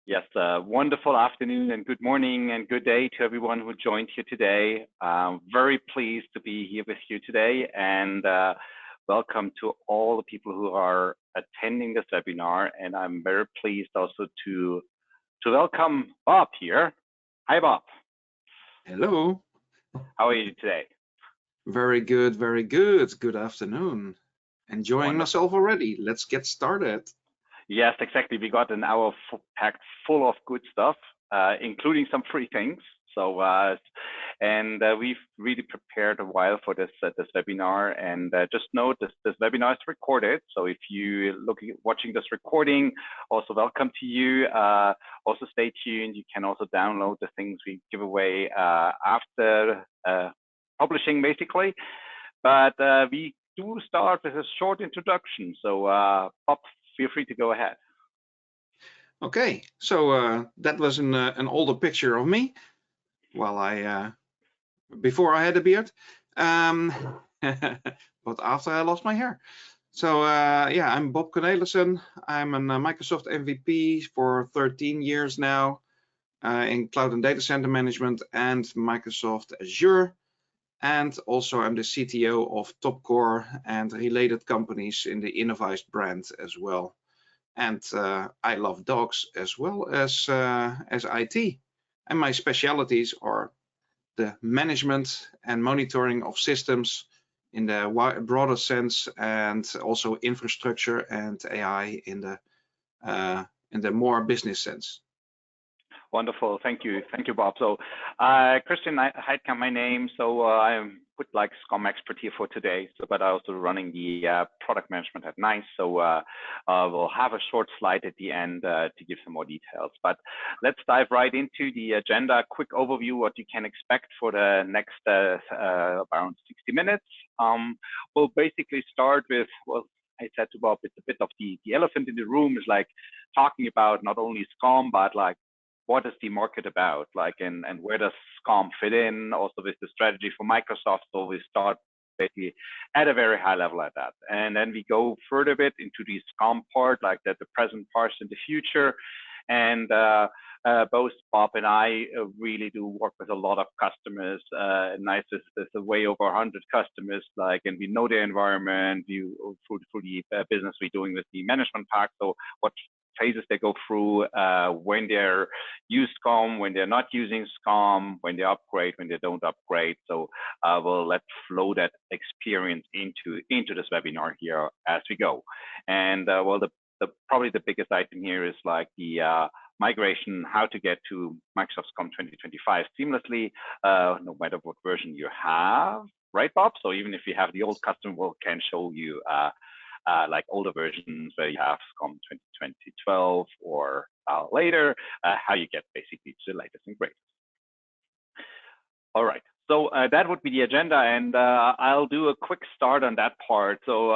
Yes, wonderful afternoon and good morning and good day to everyone who joined here today. Very pleased to be here with you today and welcome to all the people who are attending this webinar. And I'm very pleased also to welcome Bob here. Hi, Bob. Hello. How are you today? Very good, very good. Good afternoon. Enjoying Wonderful. myself already. Let's get started. Yes, exactly. We got an hour packed full of good stuff, including some free things. So, we've really prepared a while for this webinar. And just note this webinar is recorded. So if you watching this recording, also welcome to you. Also stay tuned. You can also download the things we give away after publishing, basically. But we do start with a short introduction. So, Bob, feel free to go ahead. Okay, so that was an older picture of me before I had a beard, but after I lost my hair. So yeah, I'm Bob Cornelissen. I'm a Microsoft MVP for 13 years now in cloud and data center management and Microsoft Azure. And also I'm the CTO of Topcore and related companies in the Innovize brand as well. And I love dogs as well as IT. And my specialties are the management and monitoring of systems in the broader sense, and also infrastructure and AI in the more business sense. Wonderful. Thank you, Bob. So, Christian Heidkamp, my name. So I'm put like SCOM expert here for today. So, but I also running the product management at NICE. So we'll have a short slide at the end to give some more details. But let's dive right into the agenda. Quick overview what you can expect for the next around 60 minutes. We'll basically start with I said to Bob, it's a bit of the elephant in the room is like talking about not only SCOM but like what is the market about, like, and where does SCOM fit in, also with the strategy for Microsoft. So we start basically at a very high level at that. And then we go further a bit into the SCOM part, like that the present parts in the future. And both Bob and I really do work with a lot of customers. NICE is way over 100 customers, like, and we know their environment, through the business we're doing with the management pack. So what phases they go through when they're use SCOM, when they're not using SCOM, when they upgrade, when they don't upgrade. So we'll let flow that experience into this webinar here as we go. And well, probably the biggest item here is like the migration, how to get to Microsoft SCOM 2025 seamlessly, no matter what version you have, right, Bob? So even if you have the old custom, we can show you like older versions where you have SCOM 2012 or later, how you get basically to the latest and greatest. All right, so that would be the agenda, and I'll do a quick start on that part. So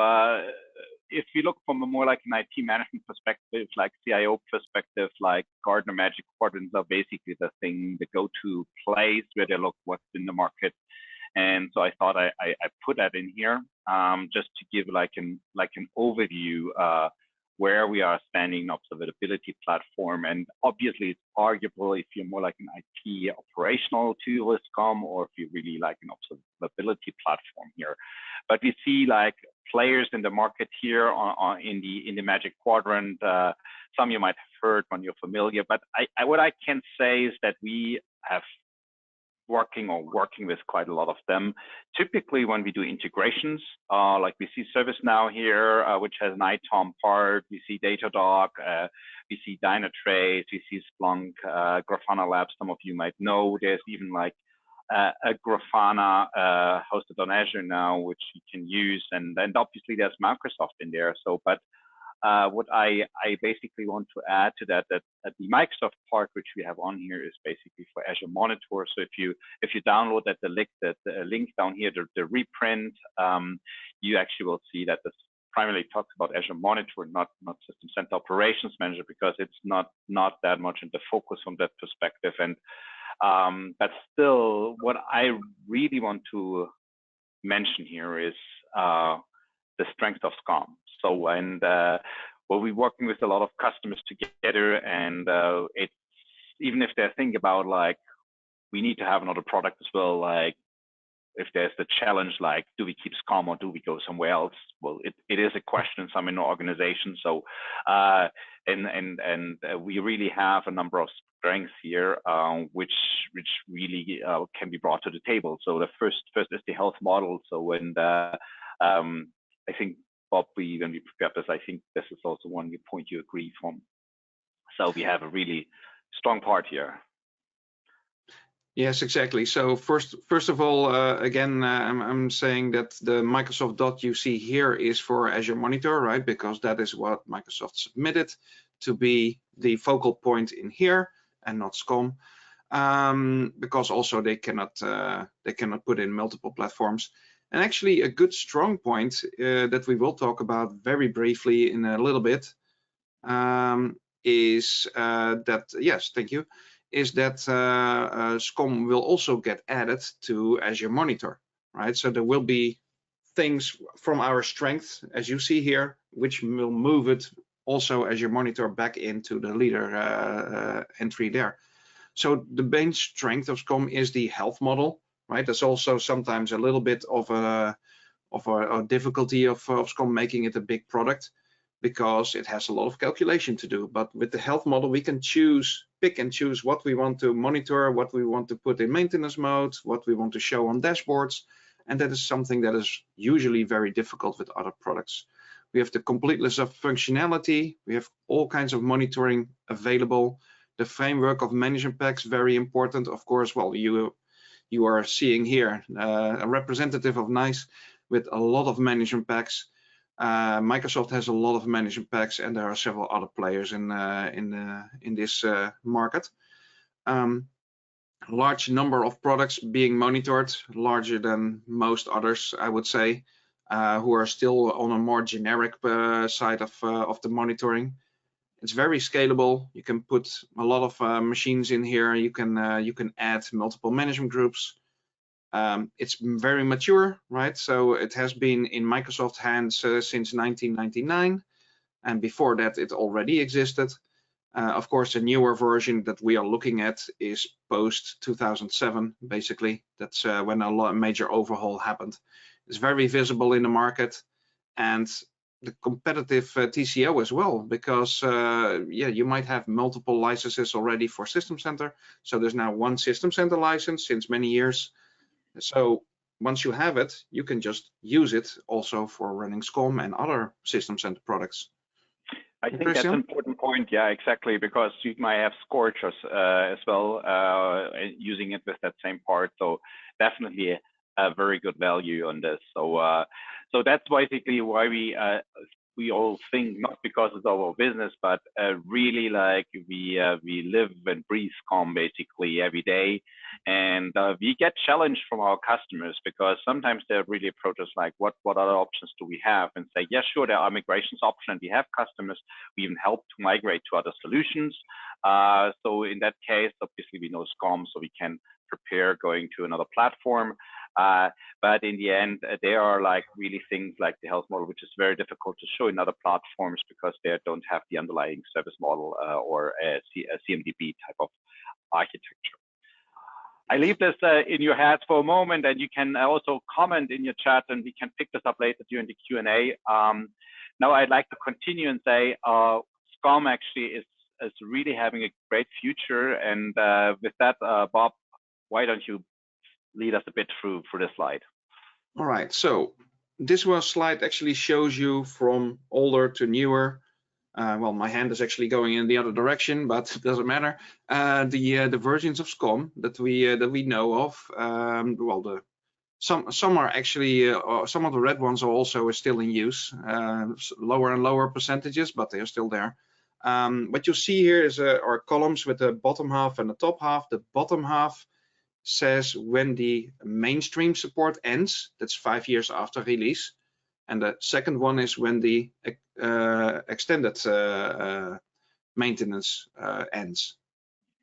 if you look from a more like an IT management perspective, like CIO perspective, like Gartner Magic Quadrants are basically the go-to place where they look what's in the market. And so I thought I put that in here just to give like an overview where we are standing in observability platform. And obviously it's arguable if you're more like an IT operational tool with SCOM, or if you really like an observability platform here. But we see like players in the market here in the Magic Quadrant. Some you might have heard when you're familiar, but what I can say is that we have working with quite a lot of them. Typically when we do integrations, like we see ServiceNow here, which has an ITOM part, we see Datadog, we see Dynatrace, we see Splunk, Grafana Labs, some of you might know. There's even like a Grafana hosted on Azure now, which you can use, and obviously there's Microsoft in there. So, but what I basically want to add to that the Microsoft part, which we have on here, is basically for Azure Monitor. So if you download the link down here, the reprint, you actually will see that this primarily talks about Azure Monitor, not System Center Operations Manager, because it's not that much in the focus from that perspective. And but still, what I really want to mention here is the strength of SCOM. So, and well, we're working with a lot of customers together, and it's even if they think about like we need to have another product as well, like if there's the challenge like do we keep SCOM or do we go somewhere else? Well, it is a question in some organizations. So we really have a number of strengths here, which really can be brought to the table. So the first is the health model. So when I think Bob, when we prepared this, I think this is also one point you agree from. So we have a really strong part here. Yes, exactly. So first of all, again, I'm saying that the Microsoft dot you see here is for Azure Monitor, right? Because that is what Microsoft submitted to be the focal point in here and not SCOM. Because also they cannot put in multiple platforms. And actually, a good strong point that we will talk about very briefly in a little bit is that, yes, thank you, is that SCOM will also get added to Azure Monitor, right? So there will be things from our strength, as you see here, which will move it also Azure Monitor back into the leader entry there. So the main strength of SCOM is the health model, right? That's also sometimes a little bit of a difficulty of SCOM making it a big product, because it has a lot of calculation to do. But with the health model, we can pick and choose what we want to monitor, what we want to put in maintenance mode, what we want to show on dashboards. And that is something that is usually very difficult with other products. We have the completeness of functionality. We have all kinds of monitoring available. The framework of management packs, very important. Of course, well, you are seeing here a representative of NICE with a lot of management packs. Microsoft has a lot of management packs, and there are several other players in this market. Large number of products being monitored, larger than most others, I would say, who are still on a more generic side of the monitoring. It's very scalable. You can put a lot of machines in here. You can add multiple management groups. It's very mature, right? So it has been in Microsoft hands since 1999, and before that it already existed. Of course, the newer version that we are looking at is post 2007, basically. That's when a major overhaul happened. It's very visible in the market, and the competitive TCO as well, because yeah, you might have multiple licenses already for System Center. So there's now one System Center license since many years. So once you have it, you can just use it also for running SCOM and other System Center products. I think that's an important point. Yeah, exactly, because you might have Scorchers as well using it with that same part. So definitely a very good value on this. So so that's basically why we all think, not because it's our business, but really like we live and breathe SCOM basically every day. And we get challenged from our customers, because sometimes they really approach us like, what other options do we have? And say, yeah, sure, there are migrations options. We have customers. We even help to migrate to other solutions. So in that case, obviously we know SCOM, so we can prepare going to another platform. But in the end, there are like really things like the health model, which is very difficult to show in other platforms because they don't have the underlying service model or a CMDB type of architecture. I leave this in your hands for a moment, and you can also comment in your chat, and we can pick this up later during the Q&A. Now I'd like to continue and say SCOM actually is really having a great future. And with that, Bob, why don't you lead us a bit through this slide? All right, so this slide actually shows you from older to newer. Well, my hand is actually going in the other direction, but it doesn't matter. The versions of SCOM that we know of. Well, some are actually some of the red ones are also still in use. Lower and lower percentages, but they are still there. What you see here is our columns with the bottom half and the top half. The bottom half says when the mainstream support ends. That's 5 years after release. And the second one is when the extended maintenance ends,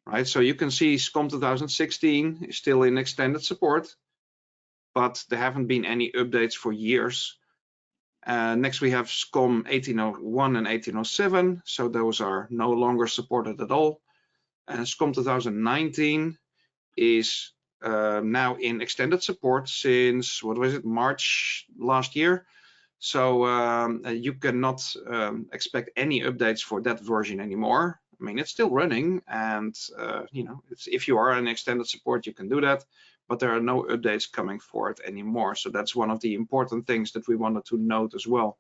right? So you can see SCOM 2016 is still in extended support, but there haven't been any updates for years. Next, we have SCOM 1801 and 1807. So those are no longer supported at all. And SCOM 2019 is now in extended support since, what was it, March last year. So you cannot expect any updates for that version anymore. I mean, it's still running, and you know, if you are in extended support, you can do that, but there are no updates coming for it anymore. So that's one of the important things that we wanted to note as well.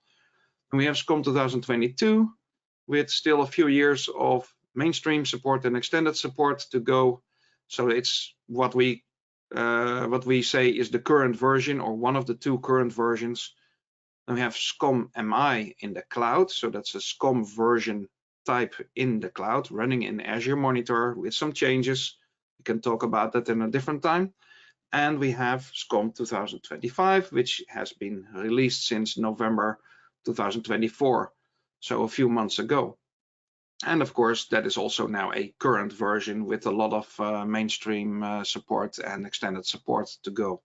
And we have SCOM 2022 with still a few years of mainstream support and extended support to go. So it's what we say is the current version, or one of the two current versions. Then we have SCOM MI in the cloud. So that's a SCOM version type in the cloud running in Azure Monitor with some changes. We can talk about that in a different time. And we have SCOM 2025, which has been released since November 2024, so a few months ago. And of course, that is also now a current version with a lot of mainstream support and extended support to go.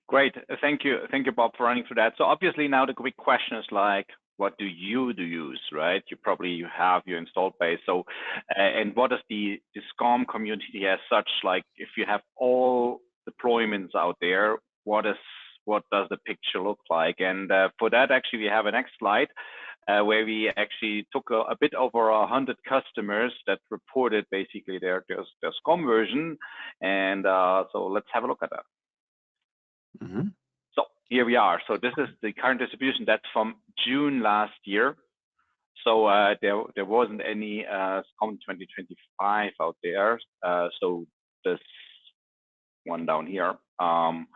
Great, thank you, Bob, for running through that. So obviously now the quick question is like, what do you use, right? You have your installed base. So, and what is the SCOM community as such? Like, if you have all deployments out there, what does the picture look like? And for that, actually, we have a next slide where we actually took a bit over 100 customers that reported basically their SCOM version. And so let's have a look at that. Mm-hmm. So here we are. So this is the current distribution. That's from June last year. So there wasn't any SCOM 2025 out there. So this one down here, I'm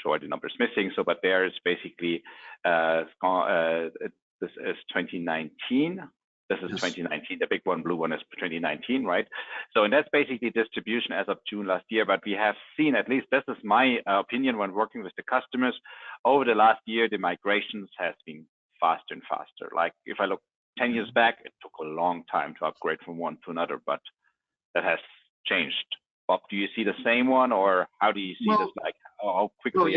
sure the number is missing. So, but there is basically this is 2019. This is yes. 2019. The big one, blue one, is 2019, right? So, and that's basically distribution as of June last year. But we have seen, at least this is my opinion when working with the customers, over the last year, the migrations has been faster and faster. Like if I look 10 years back, it took a long time to upgrade from one to another, but that has changed. Bob, do you see the same one, or how do you see this? Like how quickly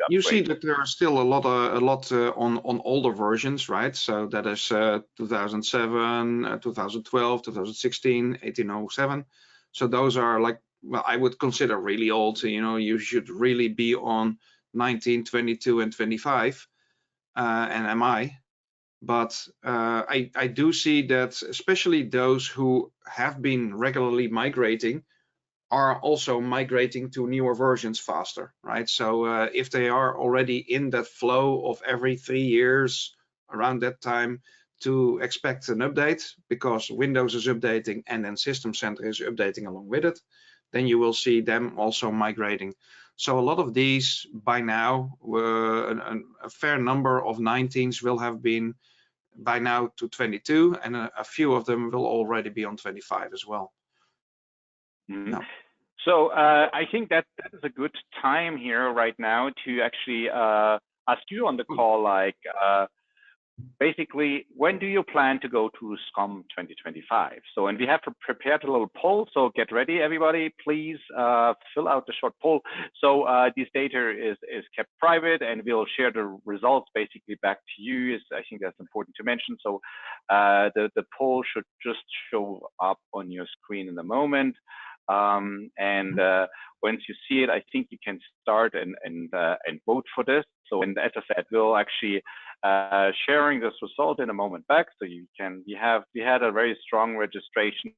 you see that there are still a lot on older versions, right? So that is 2007, 2012, 2016, 1807. So those are like, well, I would consider really old. You know, you should really be on 19, 22, and 25 and MI. But I do see that especially those who have been regularly migrating are also migrating to newer versions faster, right? So if they are already in that flow of every 3 years around that time to expect an update, because Windows is updating and then System Center is updating along with it, then you will see them also migrating. So a lot of these by now, a fair number of 19s will have been by now to 22, and a few of them will already be on 25 as well. Mm-hmm. No. So I think that is a good time here right now to actually ask you on the call, like basically, when do you plan to go to SCOM 2025? So, and we have prepared a little poll, so get ready, everybody. Please fill out the short poll. So this data is kept private, and we'll share the results basically back to you. I think that's important to mention. So the poll should just show up on your screen in a moment. Once you see it, I think you can start and vote for this. So, and as I said, we'll actually sharing this result in a moment back. So you can, we had a very strong registration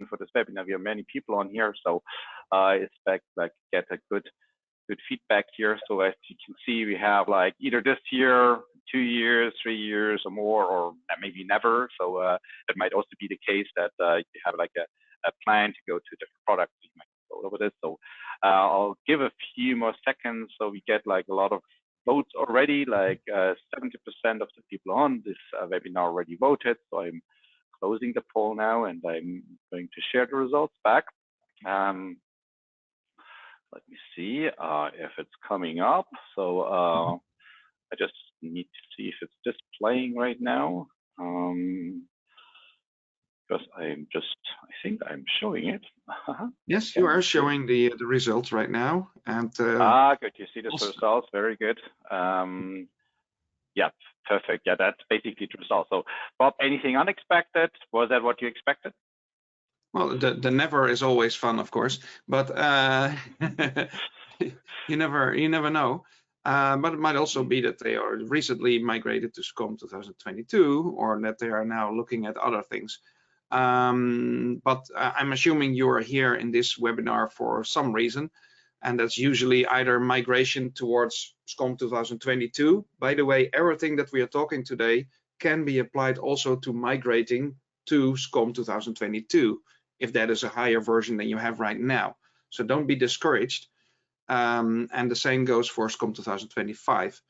for this webinar. We have many people on here, so I expect like get a good feedback here. So as you can see, we have like either this year, 2 years, 3 years, or more, or maybe never. So it might also be the case that you have like a plan to go to different products. You might go over this. So I'll give a few more seconds so we get like a lot of votes already. Like 70% of the people on this webinar already voted. So I'm closing the poll now, and I'm going to share the results back. Let me see if it's coming up. So I just need to see if it's displaying right now. because I think I'm showing it. Yes, you are showing the results right now. And good. You see the also, results. Very good. Yeah, perfect. Yeah, that's basically the result. So, Bob, anything unexpected? Was that what you expected? well, the never is always fun, of course, but you never know. But it might also be that they are recently migrated to SCOM 2022, or that they are now looking at other things. But I'm assuming you are here in this webinar for some reason, and that's usually either migration towards SCOM 2022. By the way, everything that we are talking today can be applied also to migrating to SCOM 2022, if that is a higher version than you have right now. So don't be discouraged. And the same goes for SCOM 2025.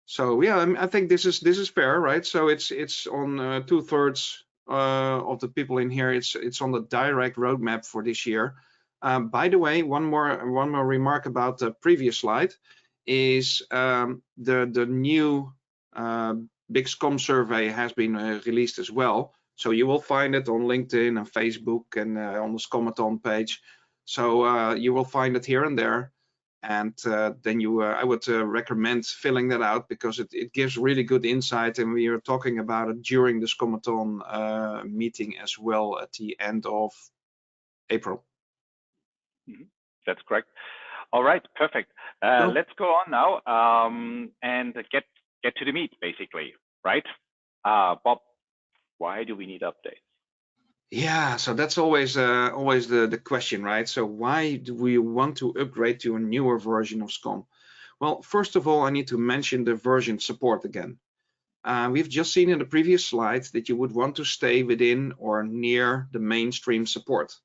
So yeah, I think this is fair, right? So it's on 2/3 of the people in here. It's on the direct roadmap for this year. By the way, one more remark about the previous slide is the new big SCOM survey has been released as well. So you will find it on LinkedIn and Facebook and on the SCOMathon page. So you will find it here and there. And then I would recommend filling that out, because it gives really good insight, and we are talking about it during the SCOMathon meeting as well at the end of April. That's correct. All right, perfect. Let's go on now and get to the meat, basically, right? Bob, why do we need updates? Yeah, so that's always the question, right? So why do we want to upgrade to a newer version of SCOM? Well, first of all, I need to mention the version support again. We've just seen in the previous slide that you would want to stay within or near the mainstream support.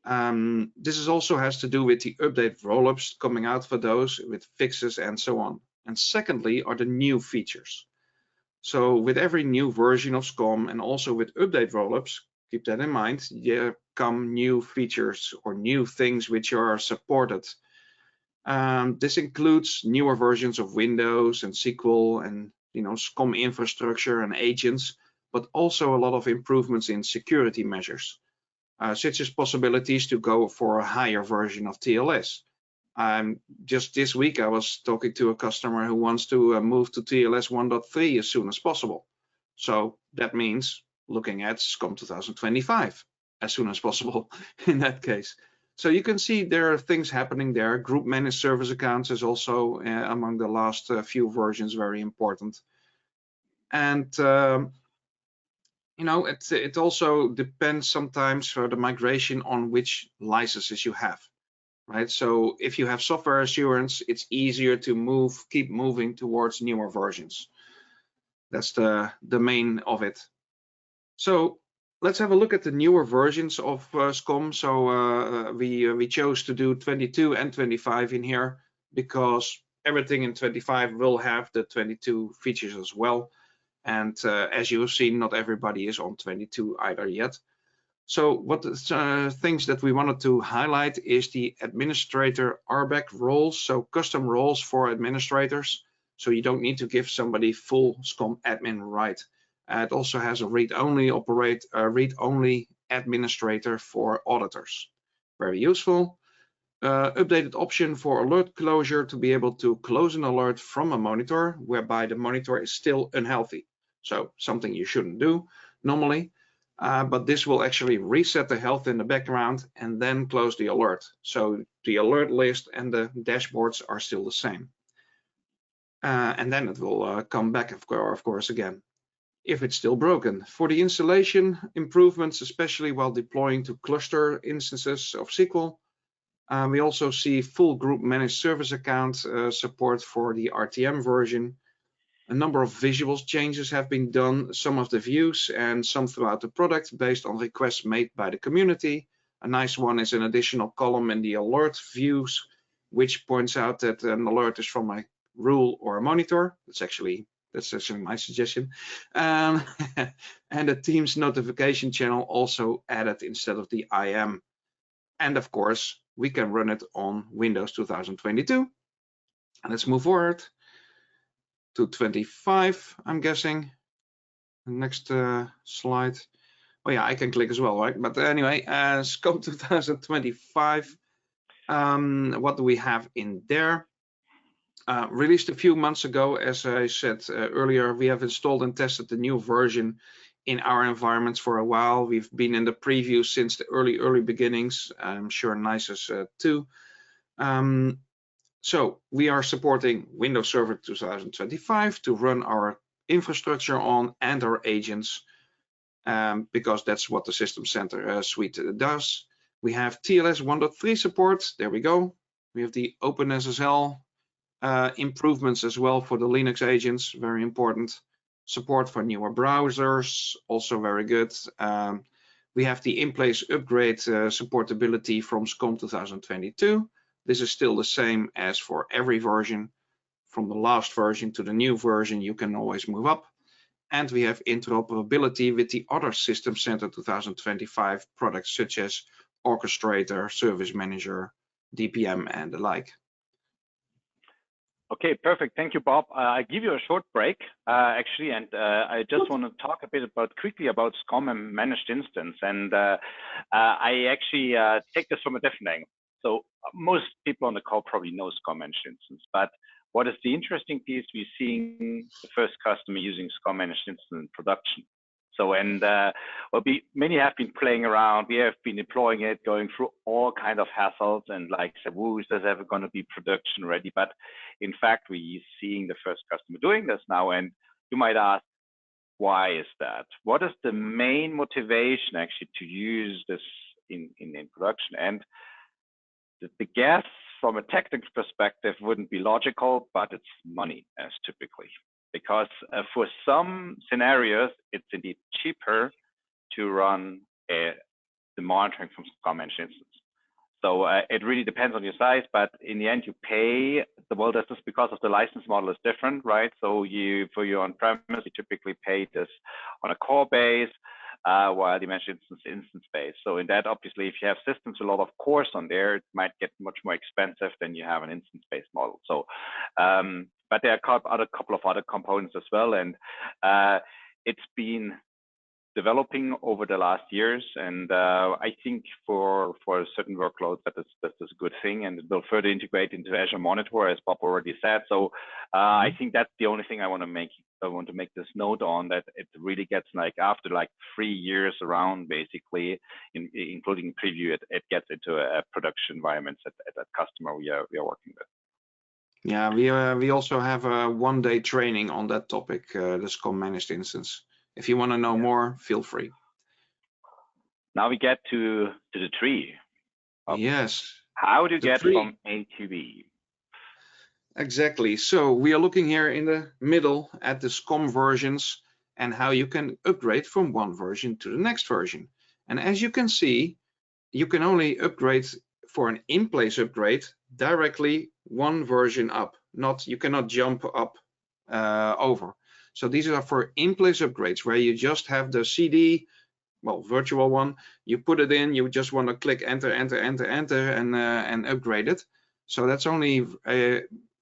This also has to do with the update rollups coming out for those with fixes and so on. And secondly are the new features. So with every new version of SCOM and also with update rollups, keep that in mind, there come new features or new things which are supported. This includes newer versions of Windows and SQL and SCOM infrastructure and agents, but also a lot of improvements in security measures, such as possibilities to go for a higher version of TLS. Just this week, I was talking to a customer who wants to move to TLS 1.3 as soon as possible. So that means looking at SCOM 2025 as soon as possible in that case. So you can see there are things happening there. Group managed service accounts is also among the last few versions very important. And it also depends sometimes for the migration on which licenses you have. Right, so if you have software assurance, it's easier to keep moving towards newer versions. That's the main of it. So let's have a look at the newer versions of SCOM. So we chose to do 22 and 25 in here because everything in 25 will have the 22 features as well. And as you have seen, not everybody is on 22 either yet. So what things that we wanted to highlight is the administrator RBAC roles, so custom roles for administrators. So you don't need to give somebody full SCOM admin right. It also has a read-only administrator for auditors. Very useful. Updated option for alert closure to be able to close an alert from a monitor whereby the monitor is still unhealthy. So something you shouldn't do normally. But this will actually reset the health in the background and then close the alert. So the alert list and the dashboards are still the same. And then it will come back, of course, again, if it's still broken. For the installation improvements, especially while deploying to cluster instances of SQL, we also see full group managed service account support for the RTM version. A number of visuals changes have been done, some of the views and some throughout the product based on requests made by the community. A nice one is an additional column in the alert views, which points out that an alert is from a rule or a monitor. That's actually my suggestion. And the Teams notification channel also added instead of the IM. And of course, we can run it on Windows 2022. And let's move forward to 25, I'm guessing. Next slide. Oh yeah, I can click as well, right? But anyway, SCOM 2025. What do we have in there? Released a few months ago, as I said earlier, we have installed and tested the new version in our environments for a while. We've been in the preview since the early beginnings. I'm sure NICE is too. So we are supporting Windows Server 2025 to run our infrastructure on and our agents, because that's what the System Center suite does. We have TLS 1.3 support. There we go. We have the OpenSSL improvements as well for the Linux agents, very important. Support for newer browsers, also very good. We have the in-place upgrade supportability from SCOM 2022. This is still the same as for every version. From the last version to the new version, you can always move up. And we have interoperability with the other System Center 2025 products, such as Orchestrator, Service Manager, DPM, and the like. Okay, perfect. Thank you, Bob. I'll give you a short break, actually, and I just want to talk a bit quickly about SCOM and managed instance. And I actually take this from a different angle. So most people on the call probably know SCOM managed instance, but what is the interesting piece? We're seeing the first customer using SCOM managed instance in production. So, and many have been playing around. We have been deploying it, going through all kind of hassles, and like said, woo, is this ever going to be production ready? But in fact, we're seeing the first customer doing this now. And you might ask, why is that? What is the main motivation actually to use this in production? And the guess from a technical perspective wouldn't be logical, but it's money, as typically. Because for some scenarios, it's indeed cheaper to run the monitoring from SCOM managed instance. So it really depends on your size, but in the end, you pay. Well, that's just because of the license model is different, right? So for your on-premise, you typically pay this on a core base, while the managed instance base. So in that, obviously, if you have systems, a lot of cores on there, it might get much more expensive than you have an instance-based model. So, but there are a couple of other components as well, and it's been developing over the last years, and I think for certain workloads that is a good thing, and it will further integrate into Azure Monitor, as Bob already said. So I think that's the only thing I want to make this note on, that it really gets like after like 3 years around, basically, including preview, it gets into a production environment at that customer we are working with. Yeah, we also have a one-day training on that topic, the SCOM managed instance. If you want to know more, feel free. Now we get to the tree. Yes. How do you get from A to B? Exactly. So we are looking here in the middle at the SCOM versions and how you can upgrade from one version to the next version. And as you can see, you can only upgrade for an in-place upgrade directly one version up. You cannot jump up over. So these are for in-place upgrades where you just have the CD, well, virtual one. You put it in. You just want to click enter, enter, enter, enter, and upgrade it. So that's only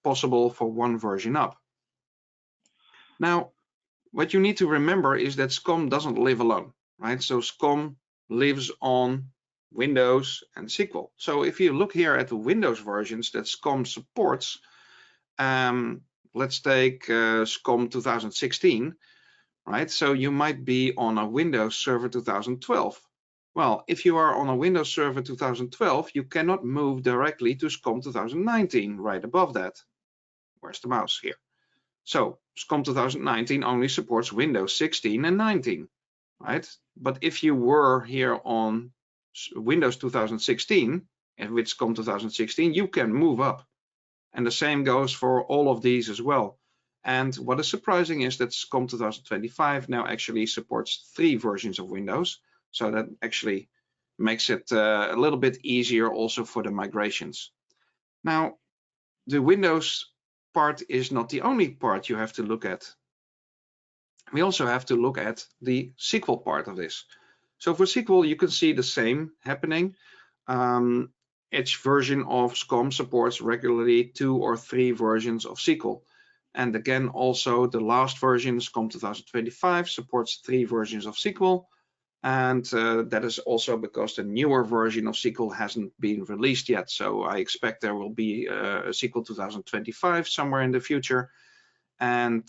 possible for one version up. Now, what you need to remember is that SCOM doesn't live alone, right? So SCOM lives on Windows and SQL. So if you look here at the Windows versions that SCOM supports, let's take SCOM 2016, right? So you might be on a Windows Server 2012. Well, if you are on a Windows Server 2012, you cannot move directly to SCOM 2019 right above that. Where's the mouse here? So SCOM 2019 only supports Windows 16 and 19, right? But if you were here on Windows 2016 and with SCOM 2016, you can move up. And the same goes for all of these as well. And what is surprising is that SCOM 2025 now actually supports 3 versions of Windows. So that actually makes it a little bit easier also for the migrations. Now, the Windows part is not the only part you have to look at. We also have to look at the SQL part of this. So for SQL, you can see the same happening. Each version of SCOM supports regularly 2 or 3 versions of SQL. And again, also the last version, SCOM 2025, supports 3 versions of SQL. And that is also because the newer version of SQL hasn't been released yet. So I expect there will be a SQL 2025 somewhere in the future. And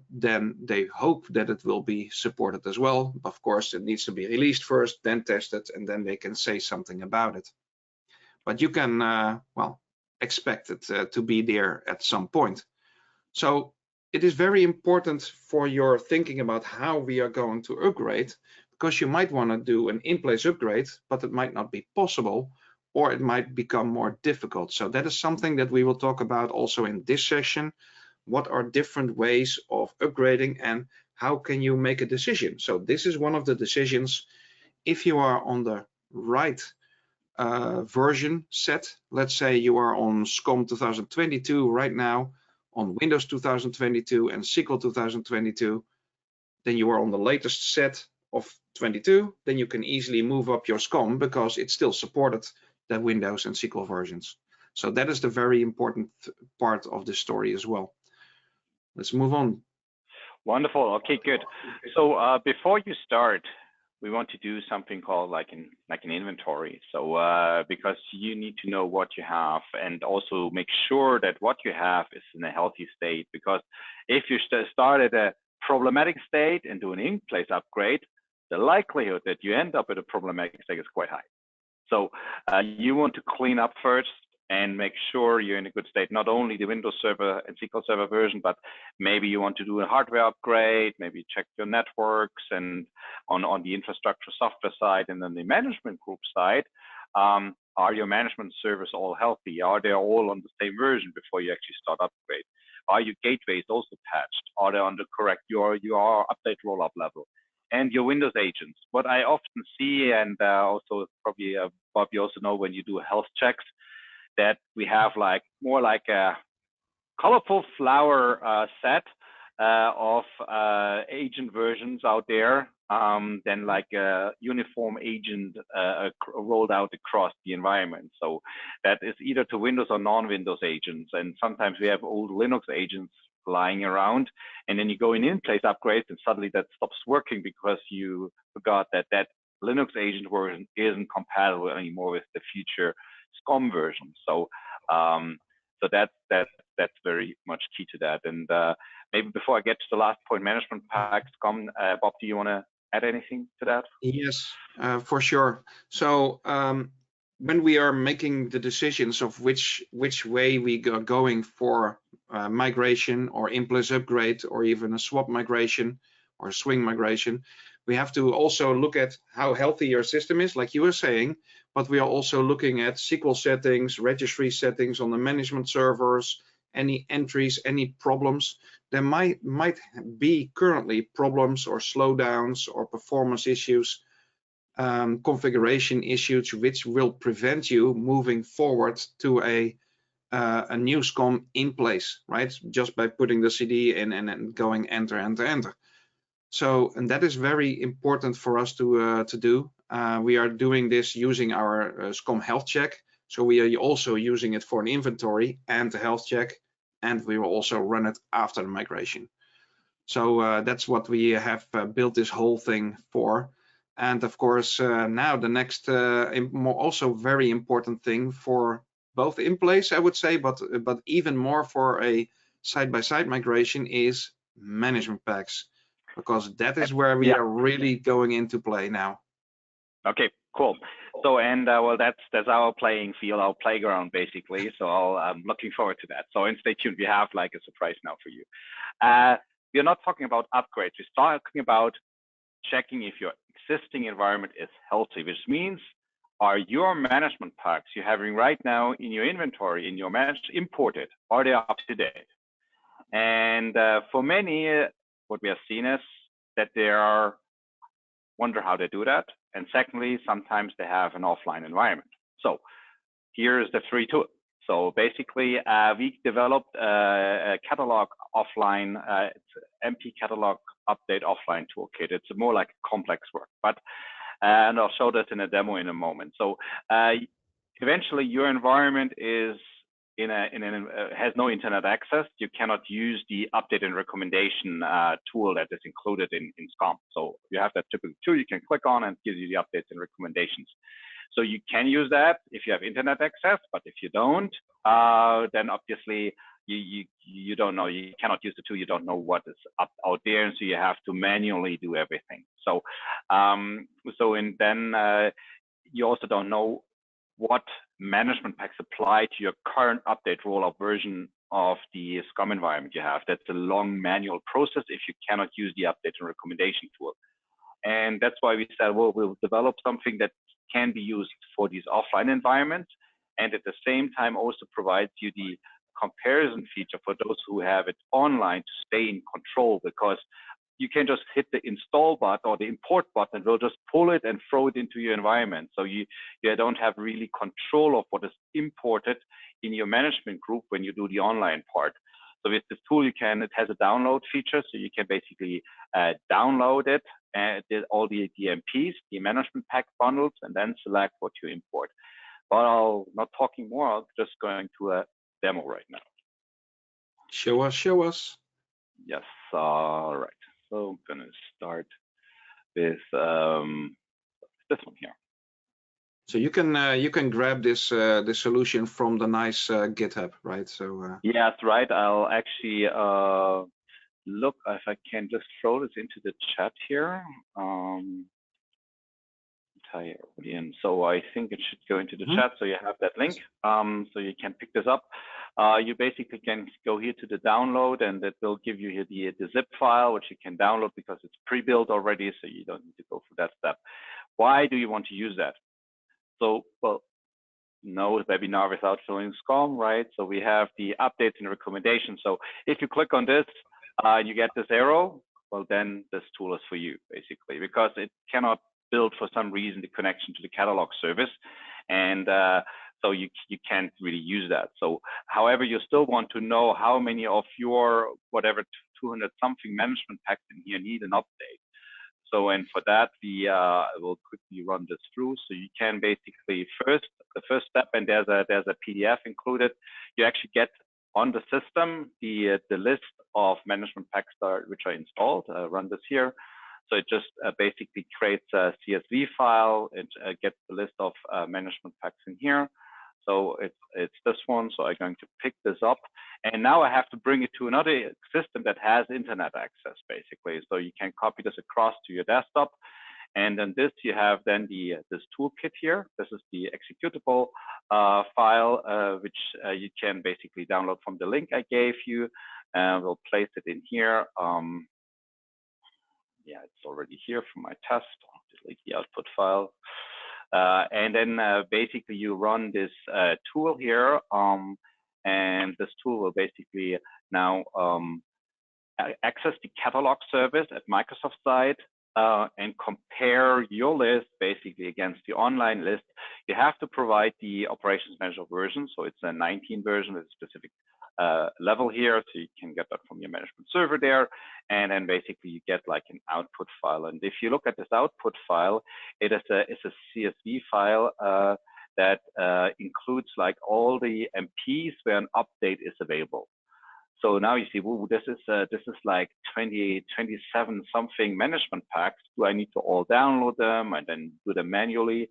then they hope that it will be supported as well. Of course, it needs to be released first, then tested, and then they can say something about it. But you can, well, expect it to be there at some point. So it is very important for your thinking about how we are going to upgrade, because you might want to do an in-place upgrade, but it might not be possible, or it might become more difficult. So that is something that we will talk about also in this session. What are different ways of upgrading and how can you make a decision? So this is one of the decisions. If you are on the right version set, let's say you are on SCOM 2022 right now, on Windows 2022 and SQL 2022, then you are on the latest set of 22, then you can easily move up your SCOM because it still supported the Windows and SQL versions. So that is the very important part of the story as well. Let's move on. Wonderful. Okay, good. So before you start, we want to do something called like an inventory. So because you need to know what you have and also make sure that what you have is in a healthy state. Because if you start at a problematic state and do an in-place upgrade, the likelihood that you end up at a problematic state is quite high. So you want to clean up first and make sure you're in a good state, not only the Windows Server and SQL Server version, but maybe you want to do a hardware upgrade, maybe check your networks and on the infrastructure software side, and then the management group side, are your management servers all healthy? Are they all on the same version before you actually start upgrade? Are your gateways also patched? Are they on the correct your update rollup level? And your Windows agents. What I often see, and also probably Bob, you also know when you do health checks, that we have like more like a colorful flower set of agent versions out there than like a uniform agent rolled out across the environment. So that is either to Windows or non-Windows agents. And sometimes we have old Linux agents lying around, and then you go in place upgrades and suddenly that stops working because you forgot that that Linux agent version isn't compatible anymore with the future SCOM version. So so that's very much key to that. And maybe before I get to the last point, management pack SCOM, Bob, do you want to add anything to that? Yes, for sure. So when we are making the decisions of which way we are going for migration or in-place upgrade or even a swap migration or swing migration, we have to also look at how healthy your system is, like you were saying, but we are also looking at SQL settings, registry settings on the management servers, any entries, any problems. There might be currently problems or slowdowns or performance issues, configuration issues, which will prevent you moving forward to a new SCOM in place, right? Just by putting the CD in and going enter, enter, enter. So, and that is very important for us to do. We are doing this using our SCOM health check. So we are also using it for an inventory and a health check, and we will also run it after the migration. So that's what we have built this whole thing for. And of course, now the next also very important thing for both in place, I would say, but even more for a side-by-side migration is management packs, because that is where we are really going into play now. Okay, cool. So, and well, that's our playing field, our playground, basically. So I'm looking forward to that. So, and stay tuned. We have like a surprise now for you. We're not talking about upgrades. We're talking about checking if your existing environment is healthy, which means are your management packs you're having right now in your inventory, in your managed imported, are they up to date? And for many, what we have seen is that they are wonder how they do that. And secondly, sometimes they have an offline environment. So here's the free tool. So basically, we developed a catalog offline, it's MP catalog update offline toolkit. It's more like complex work, but and I'll show that in a demo in a moment. So eventually, your environment is has no internet access, you cannot use the update and recommendation tool that is included in SCOM. So you have that typical tool you can click on and it gives you the updates and recommendations. So you can use that if you have internet access, but if you don't, then obviously you don't know, you cannot use the tool, you don't know what is out there, and so you have to manually do everything. So then you also don't know what management packs apply to your current update rollout version of the SCOM environment you have. That's a long manual process if you cannot use the update and recommendation tool. And that's why we said, well, we'll develop something that can be used for these offline environments, and at the same time also provides you the comparison feature for those who have it online to stay in control, because you can just hit the install button or the import button, we'll just pull it and throw it into your environment. So you don't have really control of what is imported in your management group when you do the online part. So with this tool, it has a download feature, so you can basically download it and all the DMPs, the management pack bundles, and then select what you import. But I'll not talking more, I'm just going to a demo right now. Show us. Yes, all right. So I'm gonna start with this one here. So you can grab this this solution from the nice GitHub, right? So yeah, that's right. I'll actually look if I can just throw this into the chat here. Entire audience. So I think it should go into the chat. So you have that link. So you can pick this up. You basically can go here to the download, and it will give you here the zip file, which you can download because it's pre-built already, so you don't need to go through that step. Why do you want to use that? So, well, no webinar without showing SCOM, right? So we have the updates and recommendations. So if you click on this, you get this arrow, well, then this tool is for you, basically, because it cannot build for some reason the connection to the catalog service, and so you can't really use that. So however, you still want to know how many of your whatever 200 something management packs in here need an update. So, and for that, I will quickly run this through. So you can basically the first step, and there's a PDF included, you actually get on the system the list of management packs which are installed. Run this here. So it just basically creates a CSV file. It gets the list of management packs in here. So it's this one. So I'm going to pick this up, and now I have to bring it to another system that has internet access, basically. So you can copy this across to your desktop, and then this you have then this toolkit here. This is the executable file, which you can basically download from the link I gave you. We'll place it in here. Yeah, it's already here for my test. I'll delete the output file. And then basically you run this tool here, and this tool will basically now access the catalog service at Microsoft side and compare your list basically against the online list. You have to provide the operations manager version, so it's a 19 version with a specific level here, so you can get that from your management server there, and then basically you get like an output file. And if you look at this output file, it's a CSV file that includes like all the MPs where an update is available. So now you see, well, this is like 27 something management packs. Do I need to all download them and then do them manually?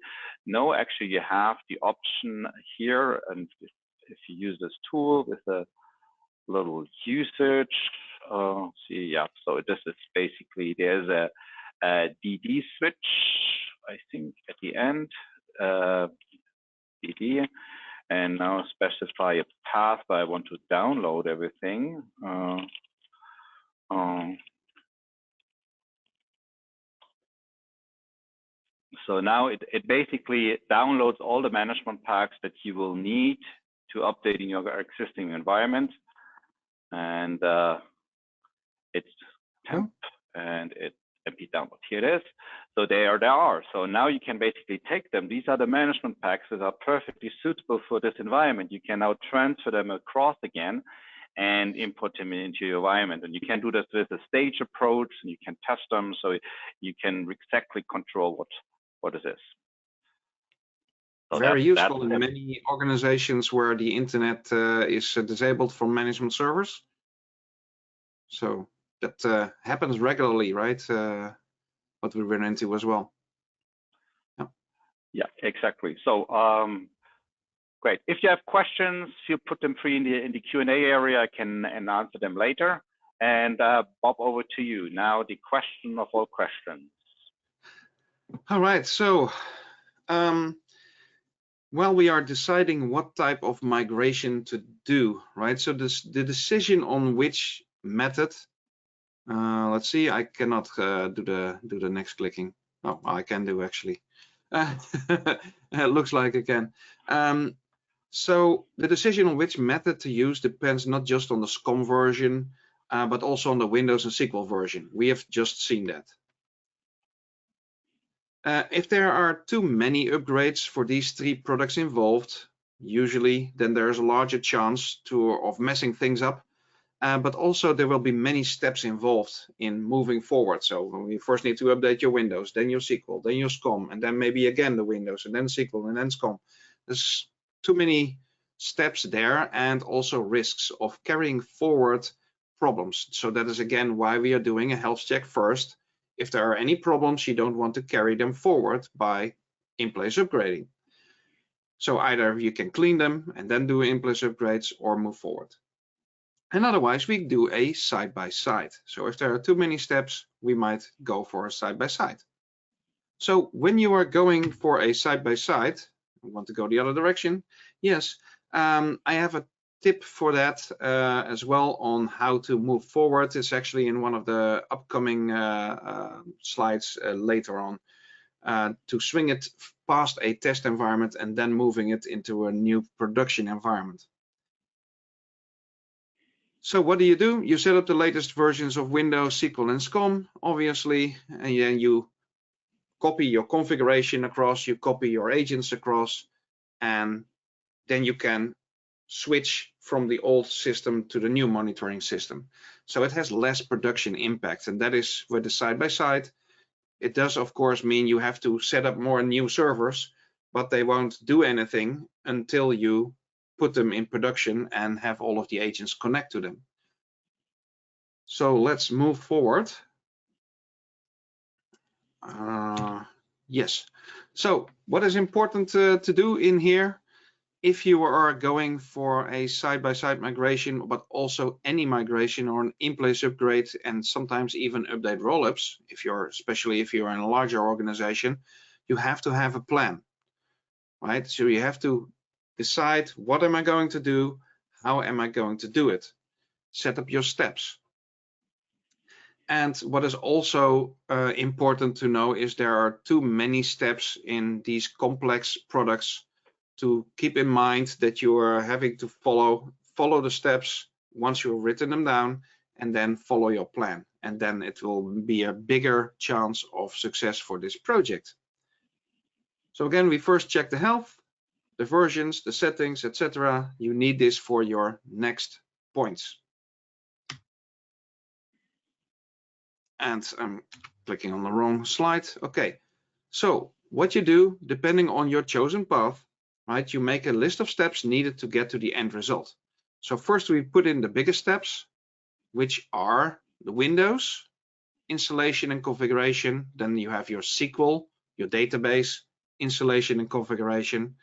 No, actually you have the option here, and if you use this tool with a little usage, see, yeah, so this is basically, there's a DD switch, I think, at the end, DD, and now specify a path where I want to download everything. So now it basically downloads all the management packs that you will need to update in your existing environment, and it's temp and it MP download. Here it is. So there they are. So now you can basically take them. These are the management packs that are perfectly suitable for this environment. You can now transfer them across again and import them into your environment. And you can do this with a stage approach, and you can test them, so you can exactly control what it is. So very useful in that's many organizations where the internet is disabled from management servers. So that happens regularly, right? What we ran into as well. Yeah, exactly. So great. If you have questions, you put them free in the Q&A area. I can answer them later. And Bob, over to you. Now the question of all questions. All right. So well, we are deciding what type of migration to do, right? So the decision on which method. Let's see. I cannot do the next clicking. Oh, I can do actually. It looks like I can. So the decision on which method to use depends not just on the SCOM version, but also on the Windows and SQL version. We have just seen that. If there are too many upgrades for these three products involved, usually then there's a larger chance of messing things up. But also there will be many steps involved in moving forward. So you first need to update your Windows, then your SQL, then your SCOM, and then maybe again the Windows, and then SQL, and then SCOM. There's too many steps there, and also risks of carrying forward problems. So that is again why we are doing a health check first. If there are any problems, you don't want to carry them forward by in-place upgrading. So either you can clean them and then do in-place upgrades or move forward. And otherwise, we do a side-by-side. So if there are too many steps, we might go for a side-by-side. So when you are going for a side-by-side, I want to go the other direction. Yes, I have a tip for that as well on how to move forward. It's actually in one of the upcoming slides later on, to swing it past a test environment and then moving it into a new production environment. So what do? You set up the latest versions of Windows, SQL, and SCOM, obviously, and then you copy your configuration across, you copy your agents across, and then you can switch from the old system to the new monitoring system. So it has less production impact, and that is with the side-by-side. It does, of course, mean you have to set up more new servers, but they won't do anything until you put them in production and have all of the agents connect to them. So let's move forward. Yes. So what is important to do in here, if you are going for a side-by-side migration, but also any migration or an in-place upgrade, and sometimes even update rollups, especially if you're in a larger organization, you have to have a plan, right? So you have to decide, what am I going to do? How am I going to do it? Set up your steps. And what is also important to know is there are too many steps in these complex products to keep in mind that you are having to follow the steps once you've written them down, and then follow your plan. And then it will be a bigger chance of success for this project. So again, we first check the health, the versions, the settings, etc. You need this for your next points. And I'm clicking on the wrong slide. Okay, so what you do, depending on your chosen path, right, you make a list of steps needed to get to the end result. So first we put in the biggest steps, which are the Windows, installation and configuration. Then you have your SQL, your database, installation and configuration.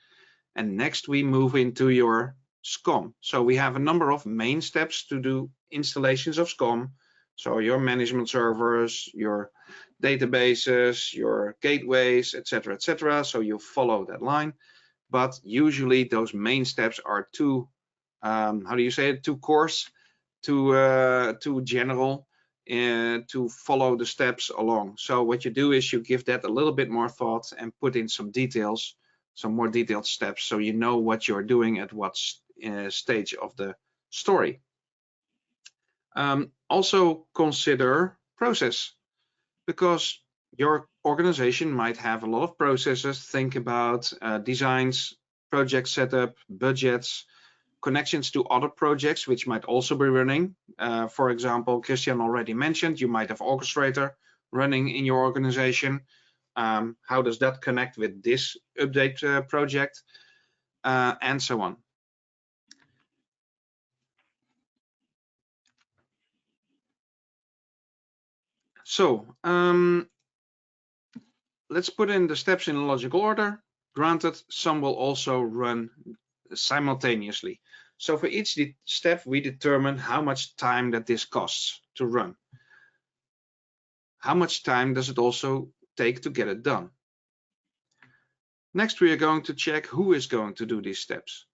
And next we move into your SCOM. So we have a number of main steps to do installations of SCOM. So your management servers, your databases, your gateways, etc., etc. So you follow that line. But usually those main steps are too, how do you say it, too coarse, too general to follow the steps along. So what you do is you give that a little bit more thought and put in some details, some more detailed steps, so you know what you're doing at what stage of the story. Also consider process, because your organization might have a lot of processes. Think about designs, project setup, budgets, connections to other projects which might also be running. For example, Christian already mentioned, you might have Orchestrator running in your organization. How does that connect with this update project, and so on. So let's put in the steps in logical order. Granted, some will also run simultaneously. So for each step, we determine how much time that this costs to run. How much time does it also take to get it done? Next, we are going to check who is going to do these steps.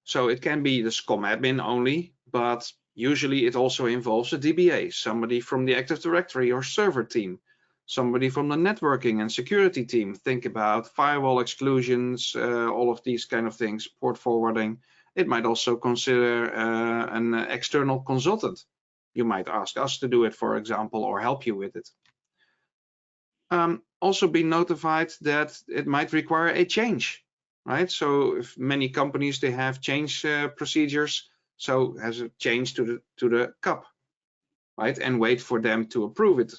So it can be the SCOM admin only, but usually it also involves a DBA, somebody from the Active Directory or server team, somebody from the networking and security team. Think about firewall exclusions, all of these kind of things, port forwarding. It might also consider an external consultant. You might ask us to do it, for example, or help you with it. Also be notified that it might require a change, right? So if many companies, they have change procedures, so has a change to the CUP, right? And wait for them to approve it.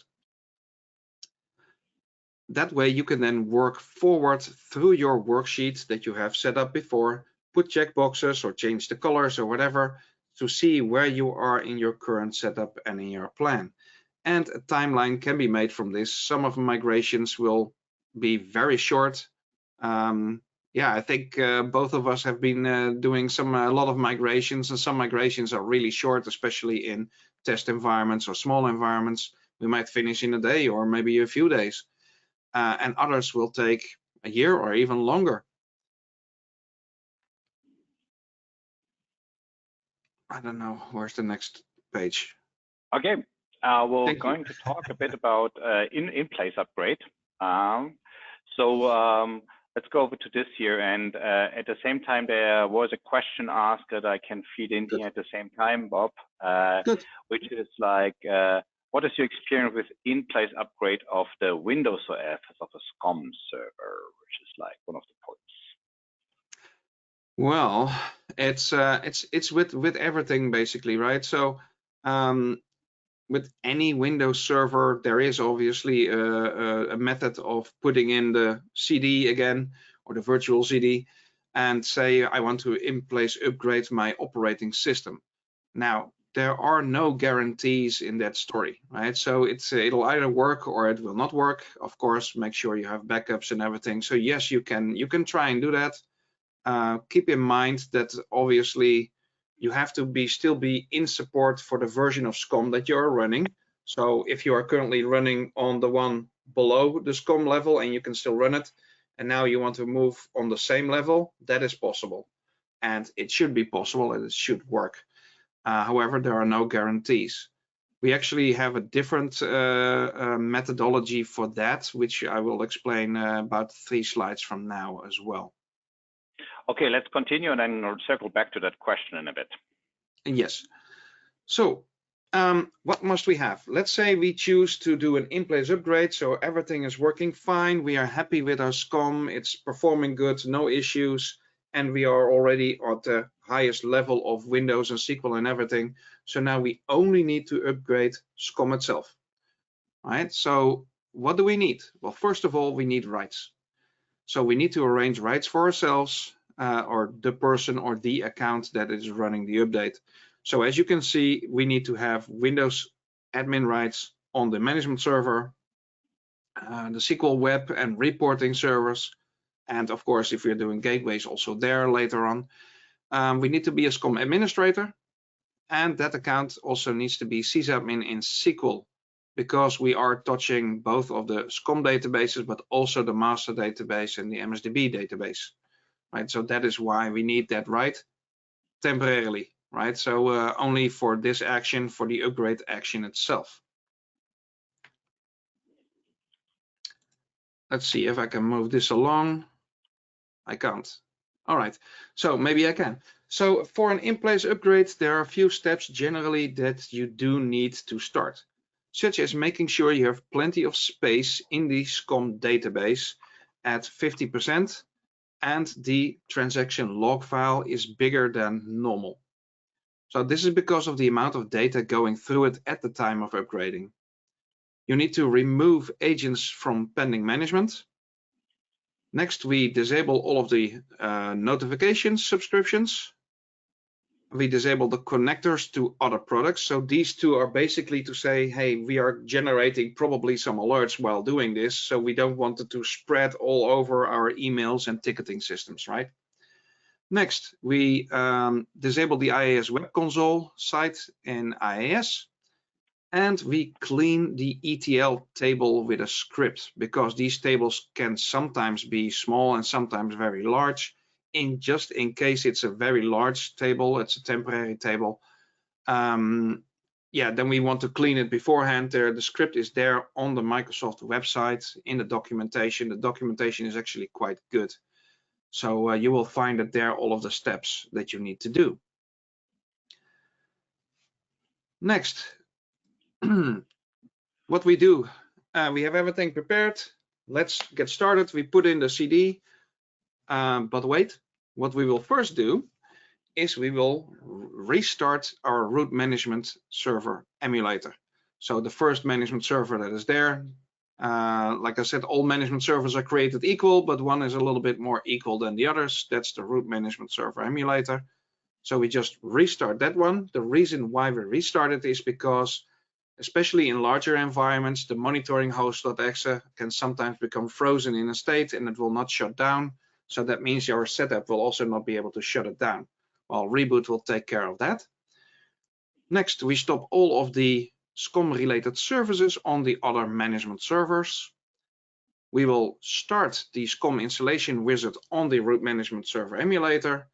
That way you can then work forward through your worksheet that you have set up before, put checkboxes or change the colors or whatever to see where you are in your current setup and in your plan. And a timeline can be made from this. Some of the migrations will be very short. Yeah, I think both of us have been doing a lot of migrations, and some migrations are really short, especially in test environments or small environments. We might finish in a day or maybe a few days, and others will take a year or even longer. I don't know, where's the next page? Okay. We're going to talk a bit about in-place upgrade. Let's go over to this here. And at the same time, there was a question asked that I can feed in here at the same time, Bob, which is like, what is your experience with in-place upgrade of the Windows OS of a SCOM server, which is like one of the points? Well, it's with everything basically, right? So with any Windows server, there is obviously a method of putting in the CD again, or the virtual CD, and say I want to in place upgrade my operating system. Now, there are no guarantees in that story, right? So it'll either work or it will not work. Of course, make sure you have backups and everything. So yes, you can try and do that. Keep in mind that obviously you have to still be in support for the version of SCOM that you're running. So if you are currently running on the one below the SCOM level and you can still run it, and now you want to move on the same level, that is possible. And it should be possible and it should work. However, there are no guarantees. We actually have a different methodology for that, which I will explain about 3 slides from now as well. Okay, let's continue and then we'll circle back to that question in a bit. Yes. So what must we have? Let's say we choose to do an in-place upgrade, so everything is working fine. We are happy with our SCOM. It's performing good, no issues, and we are already at the highest level of Windows and SQL and everything. So now we only need to upgrade SCOM itself. All right. So what do we need? Well, first of all, we need rights. So we need to arrange rights for ourselves, or the person or the account that is running the update. So as you can see, we need to have Windows admin rights on the management server, the SQL web and reporting servers, and of course, if we're doing gateways, also there later on. We need to be a SCOM administrator, and that account also needs to be sysadmin in SQL, because we are touching both of the SCOM databases, but also the master database and the MSDB database. Right, so that is why we need that right temporarily, right? So only for this action, for the upgrade action itself. Let's see if I can move this along. I can't. All right, so maybe I can. So for an in-place upgrade, there are a few steps generally that you do need to start, such as making sure you have plenty of space in the SCOM database at 50%. And the transaction log file is bigger than normal. So this is because of the amount of data going through it at the time of upgrading. You need to remove agents from pending management. Next, we disable all of the notifications subscriptions. We disable the connectors to other products. So these two are basically to say, hey, we are generating probably some alerts while doing this. So we don't want it to spread all over our emails and ticketing systems, right? Next, we disable the IIS web console site in IIS. And we clean the ETL table with a script, because these tables can sometimes be small and sometimes very large. Just in case it's a very large table, it's a temporary table, yeah, then we want to clean it beforehand. The script is there on the Microsoft website in the documentation. The documentation is actually quite good. So you will find that there all of the steps that you need to do. Next, what we do, we have everything prepared. Let's get started. We put in the CD, but wait, what we will first do is we will restart our root management server emulator. So the first management server that is there, like I said, all management servers are created equal, but one is a little bit more equal than the others. That's the root management server emulator. So we just restart that one. The reason why we restart it is because, especially in larger environments, the monitoring host.exe can sometimes become frozen in a state and it will not shut down. So that means your setup will also not be able to shut it down. Well, reboot will take care of that. Next, we stop all of the SCOM related services on the other management servers. We will start the SCOM installation wizard on the root management server emulator.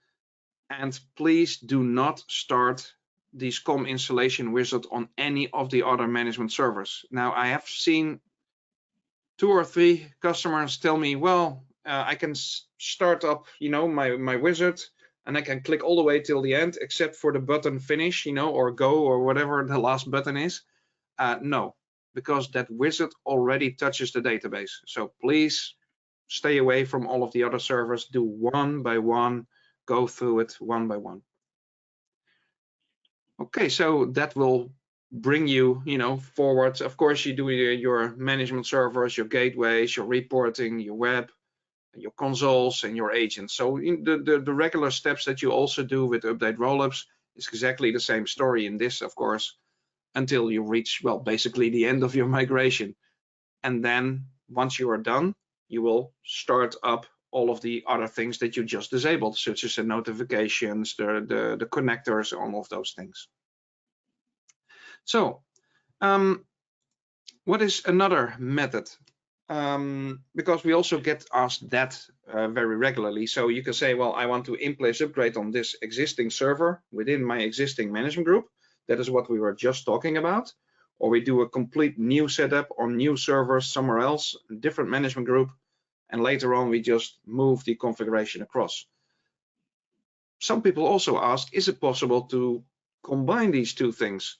And please do not start the SCOM installation wizard on any of the other management servers. Now, I have seen 2 or 3 customers tell me, well, I can start up, my wizard, and I can click all the way till the end, except for the button finish, or go, or whatever the last button is. No, because that wizard already touches the database. So please stay away from all of the other servers. Do one by one, go through it one by one. Okay, so that will bring you, forward. Of course, you do your management servers, your gateways, your reporting, your web, your consoles, and your agents. So the regular steps that you also do with update rollups is exactly the same story in this, of course, until you reach, well, basically the end of your migration. And then once you are done, you will start up all of the other things that you just disabled, such as the notifications, the connectors, all of those things. So what is another method? Because we also get asked that very regularly. So you can say, well, I want to in-place upgrade on this existing server within my existing management group. That is what we were just talking about. Or we do a complete new setup on new servers somewhere else, a different management group, and later on we just move the configuration across. Some people also ask, is it possible to combine these two things?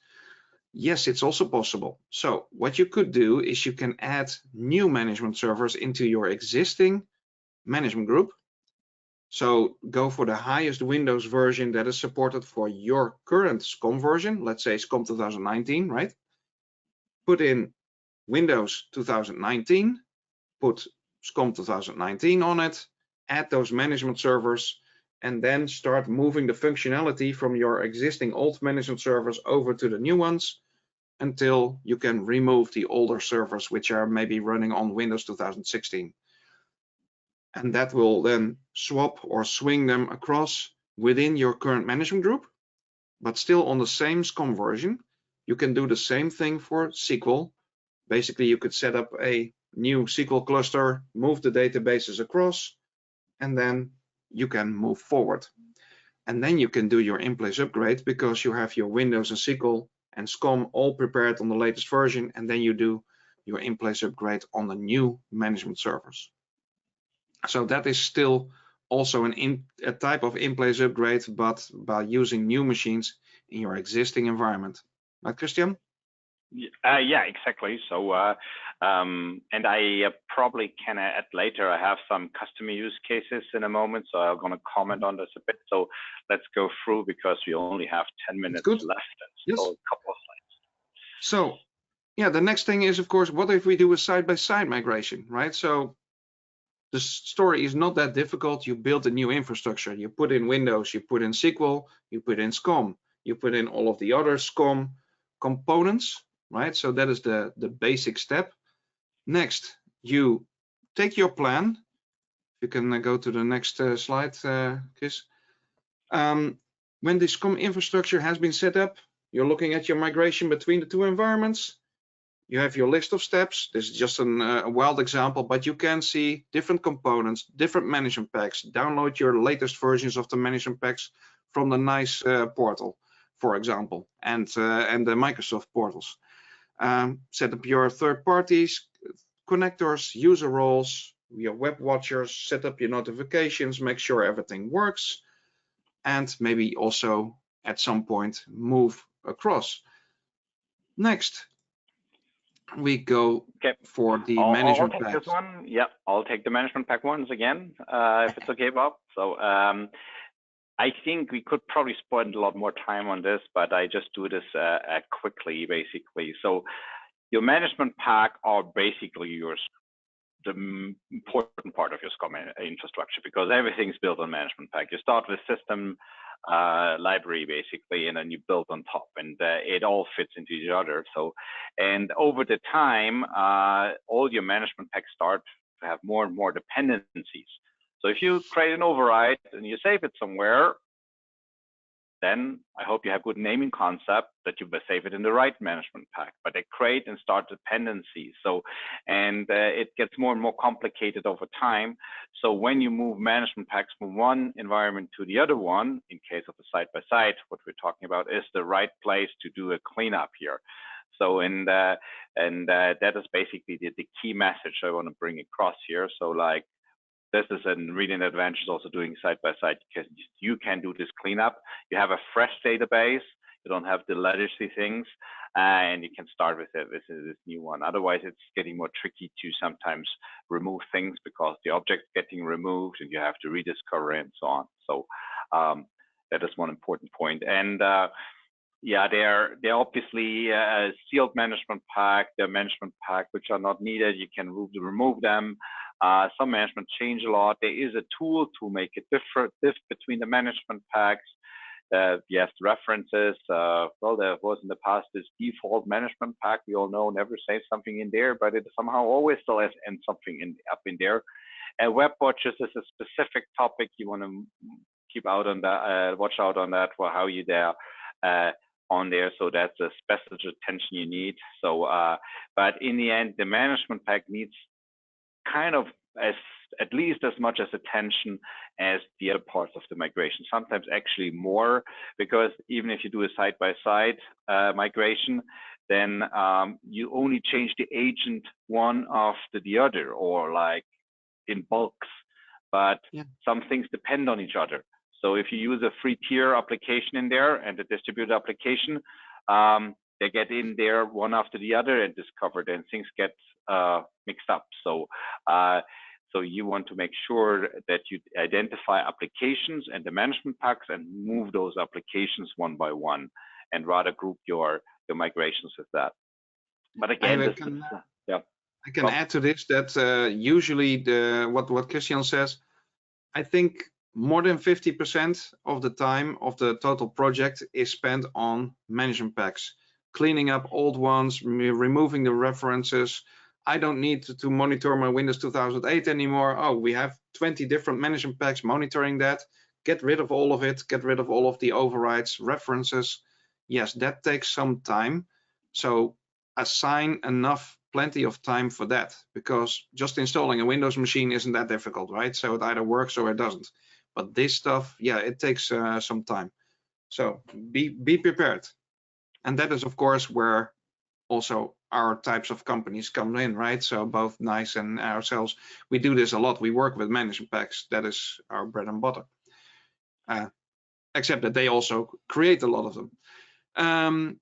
Yes, it's also possible. So what you could do is you can add new management servers into your existing management group. So go for the highest Windows version that is supported for your current SCOM version, let's say SCOM 2019, right? Put in Windows 2019, put SCOM 2019 on it, add those management servers, and then start moving the functionality from your existing old management servers over to the new ones until you can remove the older servers which are maybe running on Windows 2016. And that will then swap or swing them across within your current management group, but still on the same SCOM version. You can do the same thing for SQL. Basically, you could set up a new SQL cluster, move the databases across, and then you can move forward. And then you can do your in-place upgrade because you have your Windows and SQL and SCOM all prepared on the latest version, and then you do your in-place upgrade on the new management servers. So that is still also a type of in-place upgrade, but by using new machines in your existing environment. Right, Christian? Yeah, exactly. So, and I probably can add later. I have some customer use cases in a moment, so I'm going to comment on this a bit. So let's go through because we only have 10 minutes left. Yes. So a couple of slides. So, yeah, the next thing is, of course, what if we do a side-by-side migration, right? So the story is not that difficult. You build a new infrastructure. You put in Windows, you put in SQL, you put in SCOM, you put in all of the other SCOM components, right? So that is the basic step. Next, you take your plan. You can go to the next slide, Chris. When the SCOM infrastructure has been set up, you're looking at your migration between the two environments. You have your list of steps. This is just a wild example, but you can see different components, different management packs. Download your latest versions of the management packs from the NICE portal, for example, and the Microsoft portals. Set up your third parties, connectors, user roles, your web watchers, set up your notifications, make sure everything works, and maybe also at some point move across. Next, we go for the management pack. I'll take this one. Yeah, I'll take the management pack once again, if it's okay, Bob. So I think we could probably spend a lot more time on this, but I just do this quickly, basically. So your management pack are basically the important part of your SCOM infrastructure, because everything's built on management pack. You start with system library, basically, and then you build on top, and it all fits into each other. So, and over the time, all your management packs start to have more and more dependencies. So if you create an override and you save it somewhere, then I hope you have good naming concept that you save it in the right management pack, but they create and start dependencies. So, and it gets more and more complicated over time. So when you move management packs from one environment to the other one, in case of a side-by-side, what we're talking about is the right place to do a cleanup here. So, and that is basically the key message I want to bring across here. So like, this is a really an advantage also doing side-by-side, because you can do this cleanup. You have a fresh database. You don't have the legacy things, and you can start with this new one. Otherwise, it's getting more tricky to sometimes remove things because the object's getting removed and you have to rediscover it and so on. So that is one important point. And yeah, they're obviously a sealed management pack, the management pack which are not needed. You can remove them. Some management change a lot. There is a tool to make it different between the management packs. Yes, references. Well, there was in the past this default management pack. We all know never saves something in there, but it somehow always still has something up in there. And web watches is a specific topic you want to keep out on that. Watch out on that for how you there. On there, so that's a special attention you need. So, but in the end, the management pack needs kind of at least as much as attention as the other parts of the migration. Sometimes actually more, because even if you do a side-by-side migration, then you only change the agent one after the other, or like in bulks. But some things depend on each other. So if you use a free tier application in there and a distributed application, they get in there one after the other and discovered, and things get mixed up. So, so you want to make sure that you identify applications and the management packs and move those applications one by one, and rather group your migrations with that. But again, I can add to this that usually what Christian says, I think more than 50% of the time of the total project is spent on management packs, cleaning up old ones, removing the references. I don't need to monitor my Windows 2008 anymore. Oh, we have 20 different management packs monitoring that. Get rid of all of it, get rid of all of the overrides, references. Yes, that takes some time. So assign plenty of time for that, because just installing a Windows machine isn't that difficult, right? So it either works or it doesn't. But this stuff, yeah, it takes some time. So be prepared. And that is, of course, where also our types of companies come in, right? So both NICE and ourselves, we do this a lot. We work with management packs. That is our bread and butter. Except that they also create a lot of them.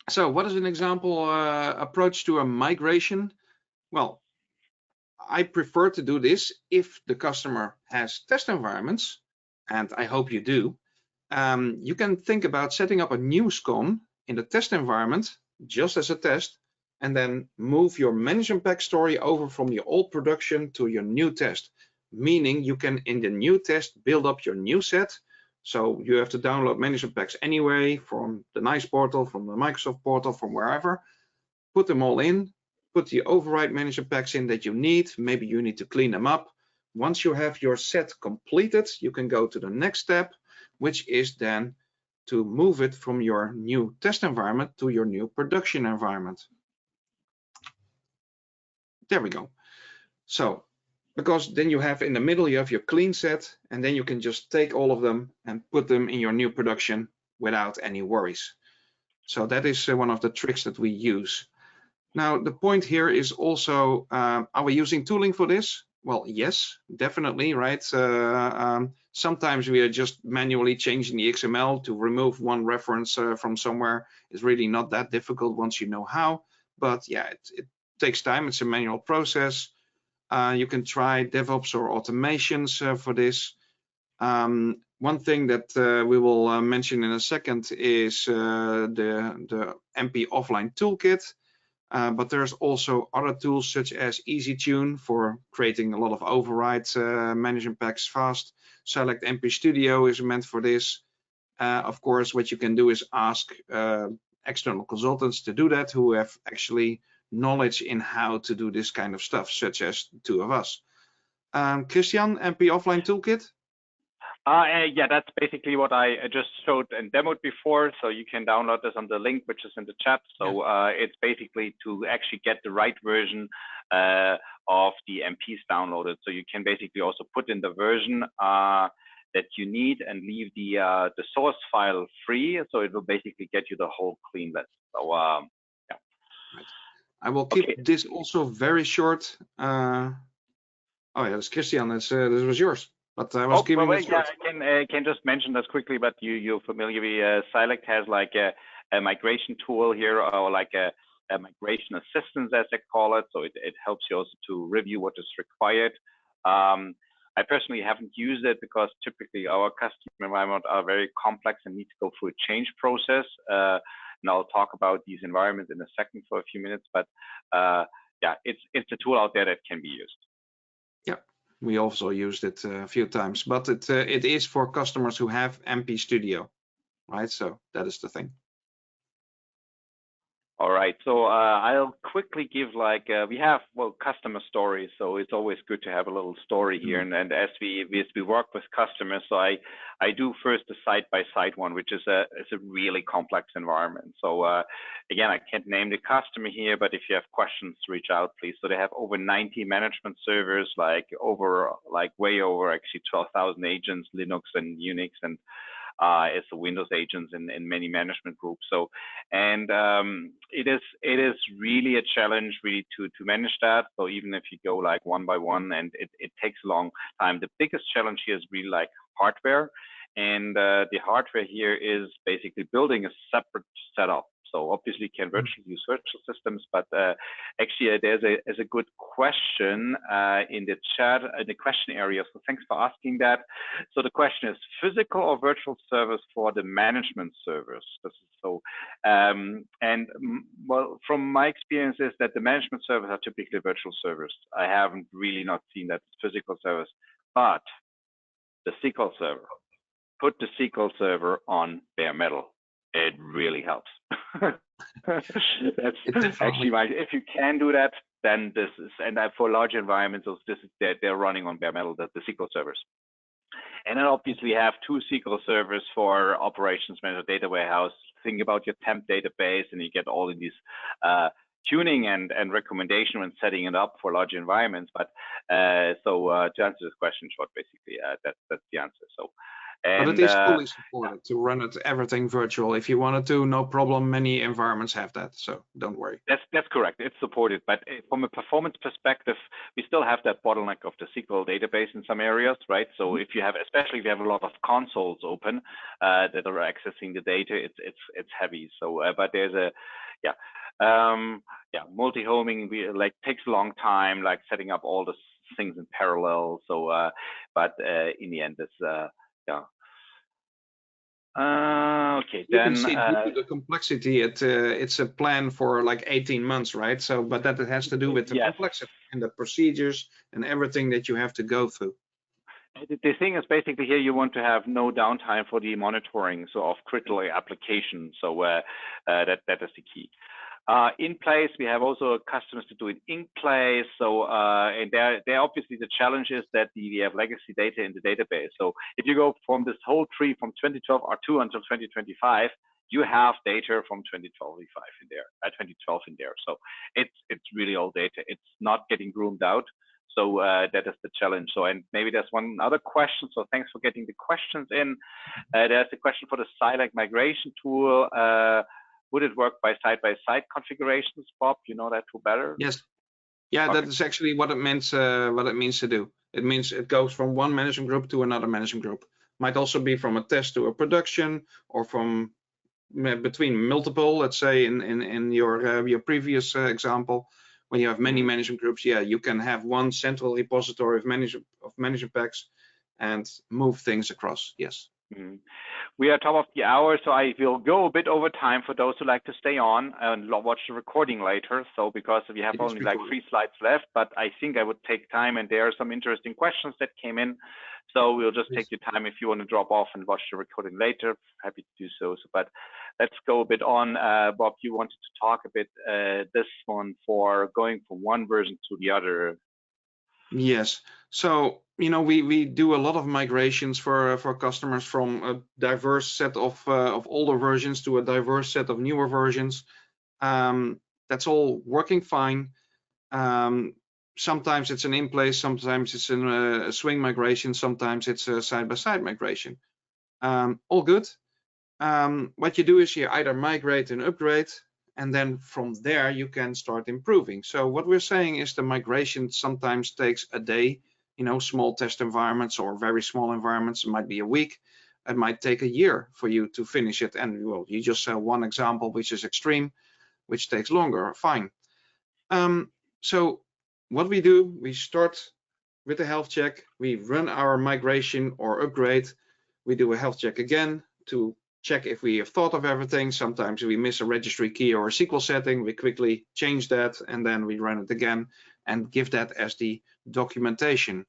So what is an example approach to a migration? Well, I prefer to do this if the customer has test environments, and I hope you do. You can think about setting up a new SCOM in the test environment just as a test, and then move your management pack story over from your old production to your new test. Meaning you can, in the new test, build up your new set. So you have to download management packs anyway from the NICE portal, from the Microsoft portal, from wherever. Put them all in, put the override management packs in that you need. Maybe you need to clean them up. Once you have your set completed, you can go to the next step, which is then to move it from your new test environment to your new production environment. There we go. So, because then you have in the middle, you have your clean set, and then you can just take all of them and put them in your new production without any worries. So that is one of the tricks that we use. Now, the point here is also, are we using tooling for this? Well, yes, definitely, right? Sometimes we are just manually changing the XML to remove one reference from somewhere. It's really not that difficult once you know how, but yeah, it takes time. It's a manual process. You can try DevOps or automations for this. One thing that we will mention in a second is the MP offline toolkit. But there's also other tools such as EasyTune for creating a lot of override management packs fast. Select MP Studio is meant for this. Of course, what you can do is ask external consultants to do that who have actually knowledge in how to do this kind of stuff, such as the two of us. Christian, MP Offline Toolkit? Yeah, that's basically what I just showed and demoed before. So you can download this on the link, which is in the chat. So it's basically to actually get the right version of the MPs downloaded. So you can basically also put in the version that you need and leave the source file free. So it will basically get you the whole clean list. So yeah. Right. I will keep this also very short. Oh yeah, that's Christian. This was yours. But I was keeping it short. I can just mention this quickly, but you're familiar with Select has like a migration tool here, or like a migration assistance, as they call it. So it helps you also to review what is required. I personally haven't used it because typically our customer environments are very complex and need to go through a change process. And I'll talk about these environments in a second for a few minutes. But yeah, it's a tool out there that can be used. Yeah. We also used it a few times, but it is for customers who have MP Studio, right? So that is the thing. All right, so I'll quickly give like we have customer stories, so it's always good to have a little story here. And as we work with customers, so I do first the side-by-side one, which is a really complex environment. So again, I can't name the customer here, but if you have questions, reach out, please. So they have over 90 management servers, like way over actually 12,000 agents, Linux and Unix, and as the Windows agents in many management groups. So, and it is really a challenge really to manage that. So even if you go like one by one, and it takes a long time. The biggest challenge here is really like hardware, and the hardware here is basically building a separate setup. So obviously you can use virtual systems, but actually there's a good question in the chat, in the question area. So thanks for asking that. So the question is physical or virtual servers for the management servers. So, and well, from my experience is that the management servers are typically virtual servers. I haven't really not seen that physical servers, but the SQL server, put the SQL server on bare metal. It really helps. That's actually if you can do that, then this is, and for large environments, this is they're running on bare metal, the SQL servers. And then obviously have two SQL servers for operations manager, data warehouse. Think about your temp database, and you get all of these tuning and recommendation when setting it up for large environments. But so to answer this question short, basically, that's the answer. So. And, but it is fully supported to run it everything virtual. If you wanted to, no problem. Many environments have that, so don't worry. That's correct. It's supported, but from a performance perspective, we still have that bottleneck of the SQL database in some areas, right? So if you have, especially if you have a lot of consoles open that are accessing the data, it's heavy. So, but there's multi-homing takes a long time, like setting up all the things in parallel. So, but in the end, it's Okay, You can then see due to the complexity, it's a plan for like 18 months, right? So, but that it has to do with the yes. complexity and the procedures and everything that you have to go through. The thing is basically here you want to have no downtime for the monitoring so of critical applications. So that is the key. In place, we have also customers to do it in place. So and there obviously the challenge is that we have legacy data in the database. So if you go from this whole tree from 2012 R2 until 2025, you have data from 2012 in there, 2012 in there. So it's really old data. It's not getting groomed out. So that is the challenge. So, and maybe there's one other question. So thanks for getting the questions in. There's a question for the Silent migration tool. Would it work by side-by-side configurations, Bob? You know that tool better? Yes. Yeah, okay. That is actually what it means to do. It means it goes from one management group to another management group. Might also be from a test to a production, or from between multiple. Let's say in your previous example, when you have many management groups, yeah, you can have one central repository of management packs and move things across. Yes. Mm-hmm. We are top of the hour, so I will go a bit over time for those who like to stay on and watch the recording later. So because we have only like 3 slides left, but I think I would take time, and there are some interesting questions that came in. So we'll just take your time if you want to drop off and watch the recording later. Happy to do so. But let's go a bit on. Bob, you wanted to talk a bit this one for going from one version to the other. Yes. So, you know, we do a lot of migrations for customers from a diverse set of older versions to a diverse set of newer versions. That's all working fine. Sometimes it's an in place, sometimes it's a swing migration, sometimes it's a side-by-side migration. All good. What you do is you either migrate and upgrade, and then from there you can start improving. So what we're saying is the migration sometimes takes a day, you know, small test environments or very small environments. It might be a week. It might take a year for you to finish it. And well, you just saw one example, which is extreme, which takes longer. Fine. So what we do, we start with a health check. We run our migration or upgrade. We do a health check again to check if we have thought of everything. Sometimes we miss a registry key or a SQL setting. We quickly change that, and then we run it again and give that as the documentation.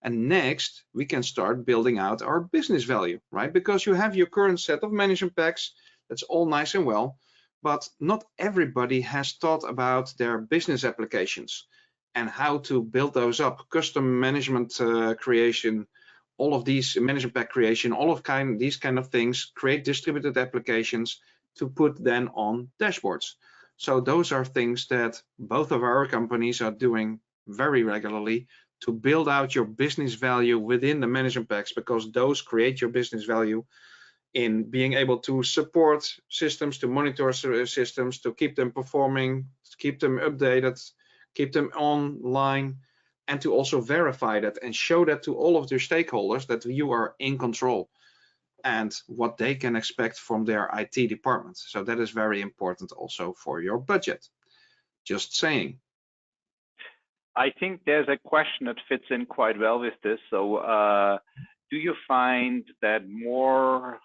And next, we can start building out our business value, right? Because you have your current set of management packs. That's all nice and well, but not everybody has thought about their business applications and how to build those up. Custom management creation, all of these management pack creation, all of these kind of things, create distributed applications to put then on dashboards. So those are things that both of our companies are doing very regularly to build out your business value within the management packs, because those create your business value in being able to support systems, to monitor systems, to keep them performing, to keep them updated, keep them online, and to also verify that and show that to all of their stakeholders that you are in control and what they can expect from their IT department. So that is very important also for your budget. Just saying. I think there's a question that fits in quite well with this. So do you find that more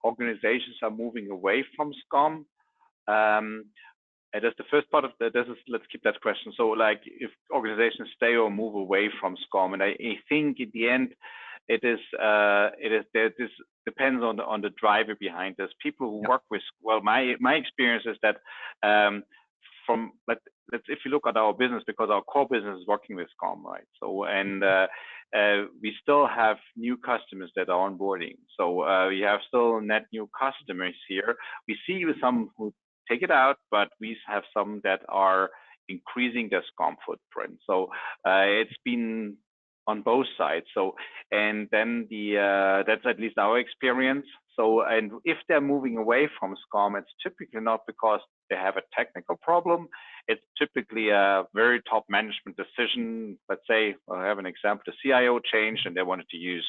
organizations are moving away from SCOM? And that's the first part of the, let's keep that question. So like if organizations stay or move away from SCOM, and I think in the end, this depends on the driver behind this. People who work with, well, my experience is that if you look at our business, because our core business is working with SCOM, right? So, and we still have new customers that are onboarding. So we have still net new customers here. We see with some who take it out, but we have some that are increasing their SCOM footprint. So it's been on both sides. So, and then that's at least our experience. So, and if they're moving away from SCOM, it's typically not because they have a technical problem. It's typically a very top management decision. Let's say, I have an example, the CIO changed and they wanted to use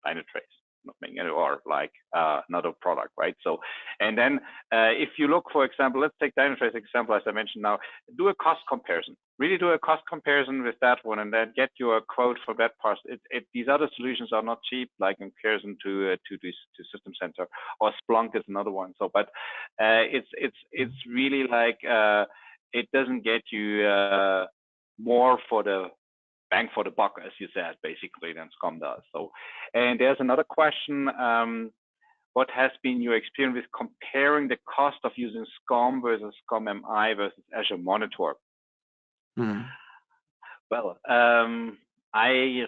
Dynatrace. not making it, or like another product, right? So, and then if you look, for example, let's take Dynatrace example, as I mentioned now, do a cost comparison. Really do a cost comparison with that one, and then get your quote for that part. These other solutions are not cheap, like in comparison to System Center, or Splunk is another one. So, but it's really like it doesn't get you more for the bang for the buck, as you said, basically, than SCOM does. So, and there's another question. What has been your experience with comparing the cost of using SCOM versus SCOM MI versus Azure Monitor? Well, I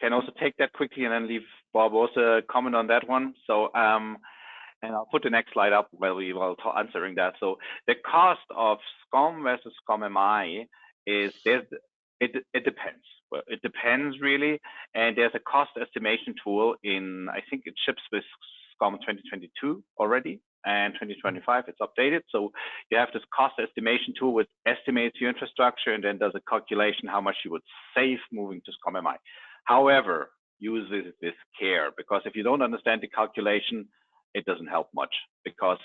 can also take that quickly and then leave Bob also comment on that one. So, and I'll put the next slide up while we are answering that. So the cost of SCOM versus SCOM MI is it depends. Well, it depends really, and there's a cost estimation tool in, I think it ships with SCOM 2022 already, and 2025 it's updated. So you have this cost estimation tool which estimates your infrastructure and then does a calculation how much you would save moving to SCOM MI. However, use this with care, because if you don't understand the calculation, it doesn't help much, because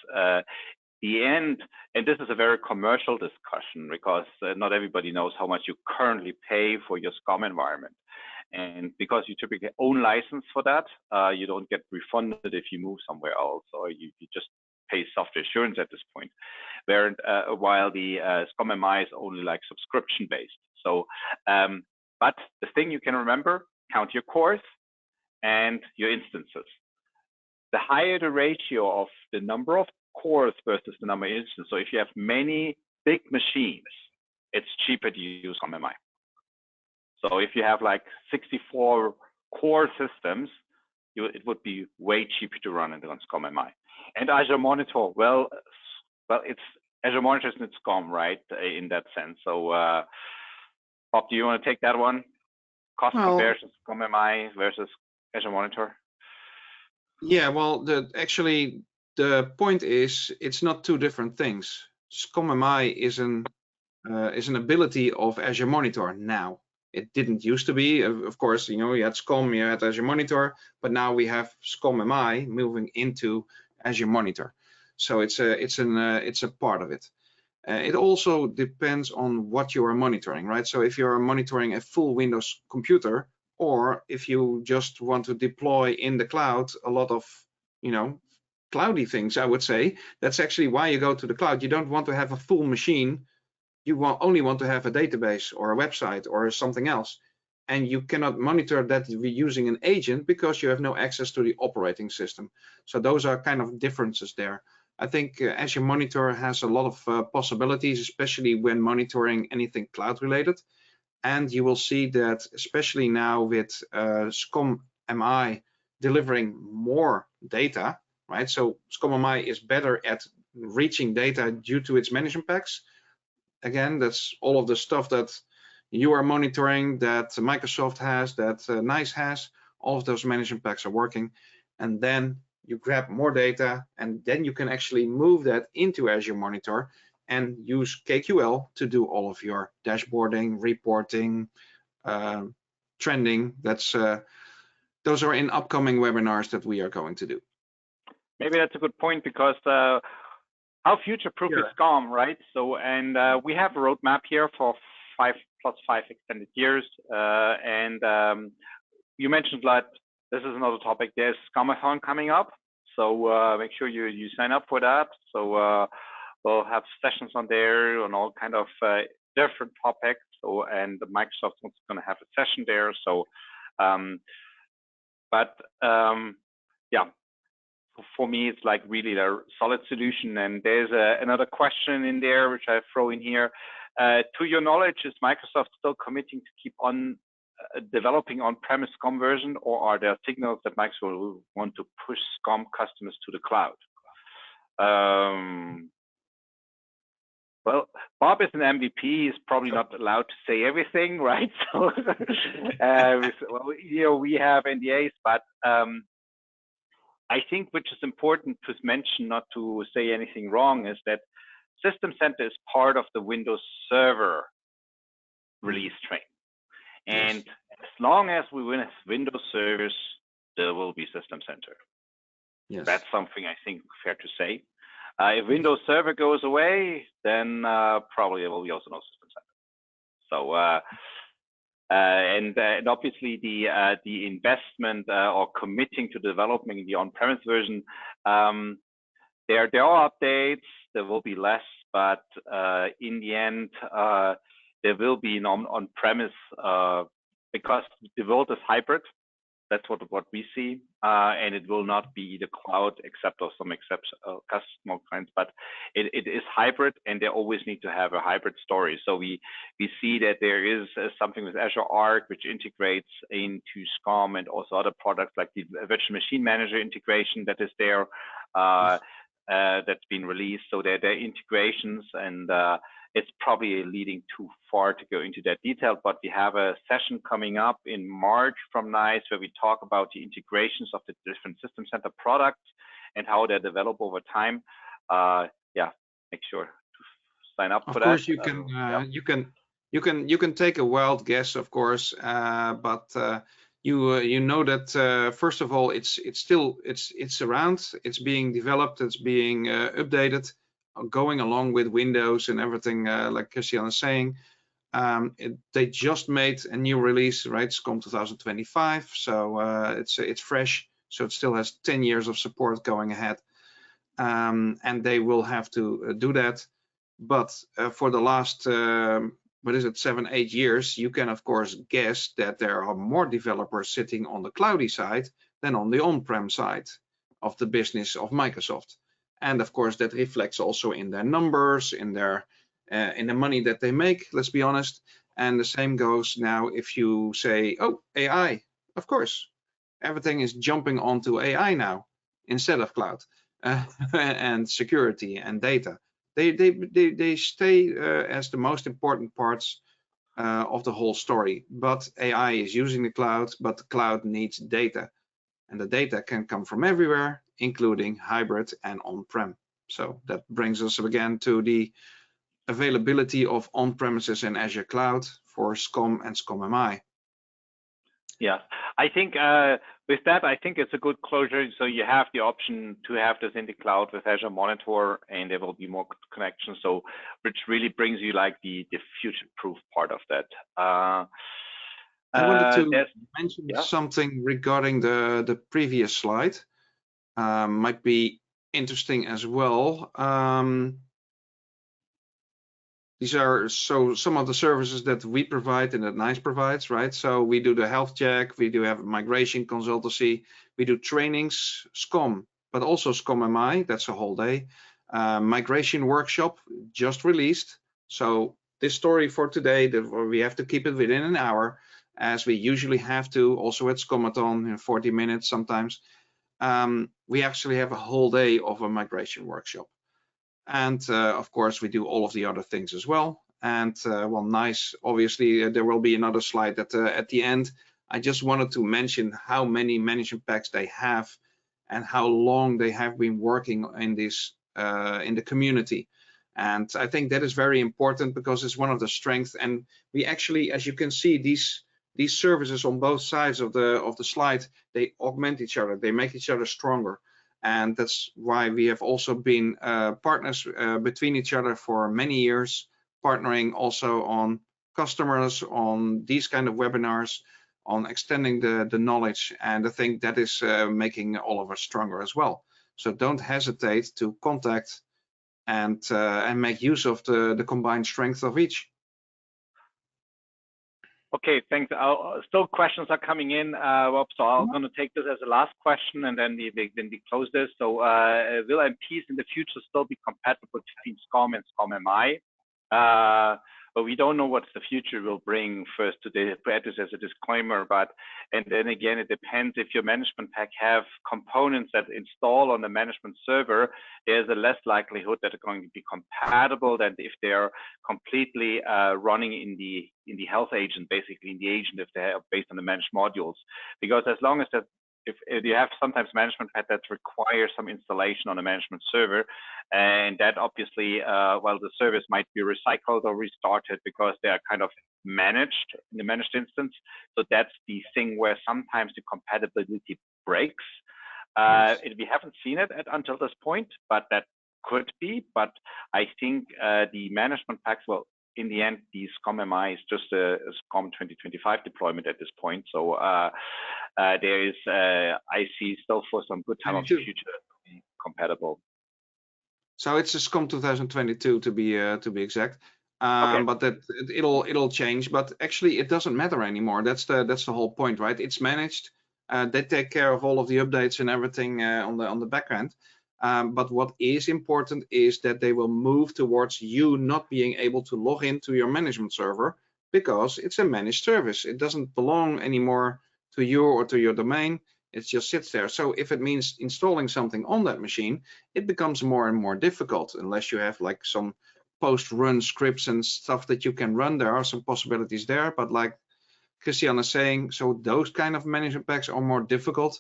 the end, and this is a very commercial discussion, because not everybody knows how much you currently pay for your SCOM environment. And because you typically own license for that, you don't get refunded if you move somewhere else, or you just pay software assurance at this point. While the SCOM MI is only like subscription based. So, but the thing you can remember, count your cores and your instances. The higher the ratio of the number of cores versus the number of instances. So if you have many big machines, it's cheaper to use SCOM MI. So if you have like 64 core systems, it would be way cheaper to run it on SCOM MI. And Azure Monitor, well, it's Azure Monitor is not SCOM, right? In that sense. So, Bob, do you want to take that one? Cost comparison, SCOM MI versus Azure Monitor. Yeah, well, actually the point is it's not two different things. SCOM MI is an ability of Azure Monitor now. It didn't used to be. Of course, you know, you had SCOM, you had Azure Monitor, but now we have SCOM MI moving into Azure Monitor. So it's a part of it. It also depends on what you are monitoring, right? So if you're monitoring a full Windows computer, or if you just want to deploy in the cloud a lot of, you know, cloudy things, I would say, that's actually why you go to the cloud. You don't want to have a full machine. You only want to have a database or a website or something else. And you cannot monitor that using an agent because you have no access to the operating system. So those are kind of differences there. I think Azure Monitor has a lot of possibilities, especially when monitoring anything cloud related. And you will see that, especially now with SCOM MI delivering more data, right? So SCOM MI is better at reaching data due to its management packs. Again, that's all of the stuff that you are monitoring, that Microsoft has, that NICE has. All of those management packs are working. And then you grab more data, and then you can actually move that into Azure Monitor and use KQL to do all of your dashboarding, reporting, trending. Those are in upcoming webinars that we are going to do. Maybe that's a good point, because how future-proof is SCOM, right? So, and we have a roadmap here for 5 + 5 extended years. You mentioned that this is another topic. There's SCOMathon coming up, so make sure you sign up for that. So we'll have sessions on there on all kind of different topics. So, and Microsoft is going to have a session there. So, yeah. For me, it's like really a solid solution. And there's another question in there, which I throw in here. To your knowledge, is Microsoft still committing to keep on developing on-premise SCOM version, or are there signals that Microsoft will want to push SCOM customers to the cloud? Well, Bob is an MVP. He's probably not allowed to say everything, right? So, well, you know, we have NDAs, but I think which is important to mention, not to say anything wrong, is that System Center is part of the Windows Server release train. And as long as we win Windows servers, there will be System Center. Yes. That's something I think fair to say. If Windows Server goes away, then probably there will be also no System Center. So and obviously the investment or committing to developing the on-premise version, there are updates. There will be less, but in the end, there will be an on-premise because the world is hybrid. That's what we see, and it will not be the cloud, except of some customer clients, but it is hybrid, and they always need to have a hybrid story. So we see that there is something with Azure Arc, which integrates into SCOM and also other products like the Virtual Machine Manager integration that is there, that's been released. So there are integrations, and it's probably leading too far to go into that detail, but we have a session coming up in March from NICE where we talk about the integrations of the different System Center products and how they develop over time. Yeah, make sure to sign up for that. Of course, you can take a wild guess, of course, but you know that first of all, it's around, it's being developed, it's being updated, going along with Windows and everything, like Christian is saying. They just made a new release, right? SCOM 2025, so it's fresh, so it still has 10 years of support going ahead, and they will have to do that. But for the last, 7-8 years, you can of course guess that there are more developers sitting on the cloudy side than on the on-prem side of the business of Microsoft. And of course, that reflects also in their numbers, in the money that they make, let's be honest. And the same goes now if you say, oh, AI, of course, everything is jumping onto AI now instead of cloud and security and data. They stay as the most important parts of the whole story. But AI is using the cloud, but the cloud needs data. And the data can come from everywhere, including hybrid and on-prem. So that brings us again to the availability of on-premises and Azure Cloud for SCOM and SCOM-MI. Yeah, I think with that, I think it's a good closure. So you have the option to have this in the cloud with Azure Monitor, and there will be more connections. So which really brings you like the future-proof part of that. I wanted to mention something regarding the previous slide. Might be interesting as well. These are some of the services that we provide and that NICE provides, right? So we do the health check, we do have migration consultancy, we do trainings, SCOM, but also SCOM-MI, that's a whole day. Migration workshop just released. So this story for today, we have to keep it within an hour, as we usually have to, also at SCOMathon in 40 minutes sometimes. We actually have a whole day of a migration workshop. And of course, we do all of the other things as well. And well, NICE, obviously, there will be another slide at the end. I just wanted to mention how many management packs they have and how long they have been working in this in the community. And I think that is very important because it's one of the strengths. And we actually, as you can see, these services on both sides of the slide, they augment each other, they make each other stronger. And that's why we have also been partners between each other for many years, partnering also on customers, on these kind of webinars, on extending the knowledge. And I think that is making all of us stronger as well. So don't hesitate to contact and make use of the combined strength of each. Okay, thanks. Still questions are coming in, Rob, so I'm going to take this as a last question and then we close this. So will MPs in the future still be compatible between SCOM and SCOM-MI? But we don't know what the future will bring. First, to add this as a disclaimer, and then again, it depends if your management pack have components that install on the management server. There's a less likelihood that they're going to be compatible than if they're completely running in the health agent, basically in the agent if they are based on the managed modules. Because as long as that, if you have sometimes management pack that requires some installation on a management server, and that obviously, well, the service might be recycled or restarted because they are kind of managed in the managed instance. So that's the thing where sometimes the compatibility breaks. Yes. We haven't seen it until this point, but that could be. But I think the management packs, well, in the end, the SCOM MI is just a SCOM 2025 deployment at this point. So there is, I see still for some good time of the future to be compatible. So it's a SCOM 2022 to be exact. Okay. But that it'll change. But actually, it doesn't matter anymore. That's the whole point, right? It's managed. They take care of all of the updates and everything on the back end. But what is important is that they will move towards you not being able to log into your management server because it's a managed service. It doesn't belong anymore to you or to your domain. It just sits there. So if it means installing something on that machine, it becomes more and more difficult unless you have like some post-run scripts and stuff that you can run. There are some possibilities there, but like Christian is saying, so those kind of management packs are more difficult.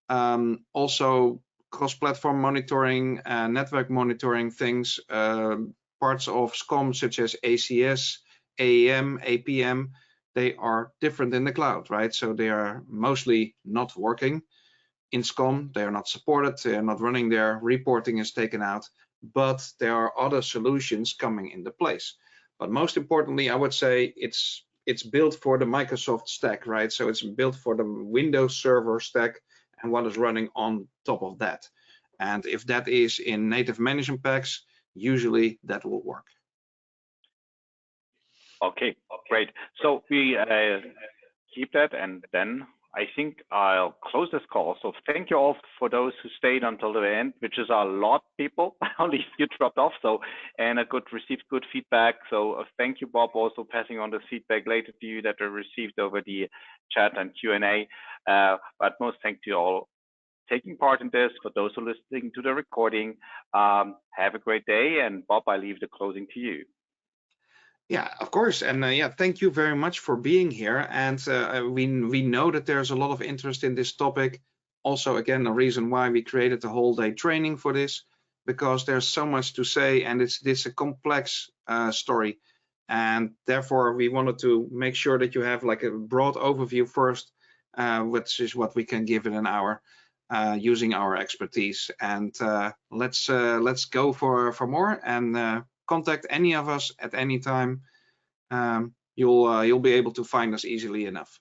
Also, cross-platform monitoring, network monitoring things, parts of SCOM such as ACS, AEM, APM, they are different in the cloud, right? So they are mostly not working in SCOM. They are not supported. They are not running there. Reporting is taken out, but there are other solutions coming into place. But most importantly, I would say it's built for the Microsoft stack, right? So it's built for the Windows Server stack and what is running on top of that. And if that is in native management packs, usually that will work. Okay, great. So we keep that, and then I think I'll close this call. So thank you all for those who stayed until the end, which is a lot of people. Only a few dropped off, so and I received good feedback. So thank you, Bob, also passing on the feedback later to you that I received over the chat and Q&A. But most thank you all taking part in this. For those who are listening to the recording, have a great day. And Bob, I leave the closing to you. Yeah, of course. And yeah, thank you very much for being here. And we know that there's a lot of interest in this topic. Also, again, a reason why we created the whole day training for this, because there's so much to say and it's a complex story. And therefore, we wanted to make sure that you have like a broad overview first, which is what we can give in an hour using our expertise. And let's go for more and contact any of us at any time. You'll be able to find us easily enough.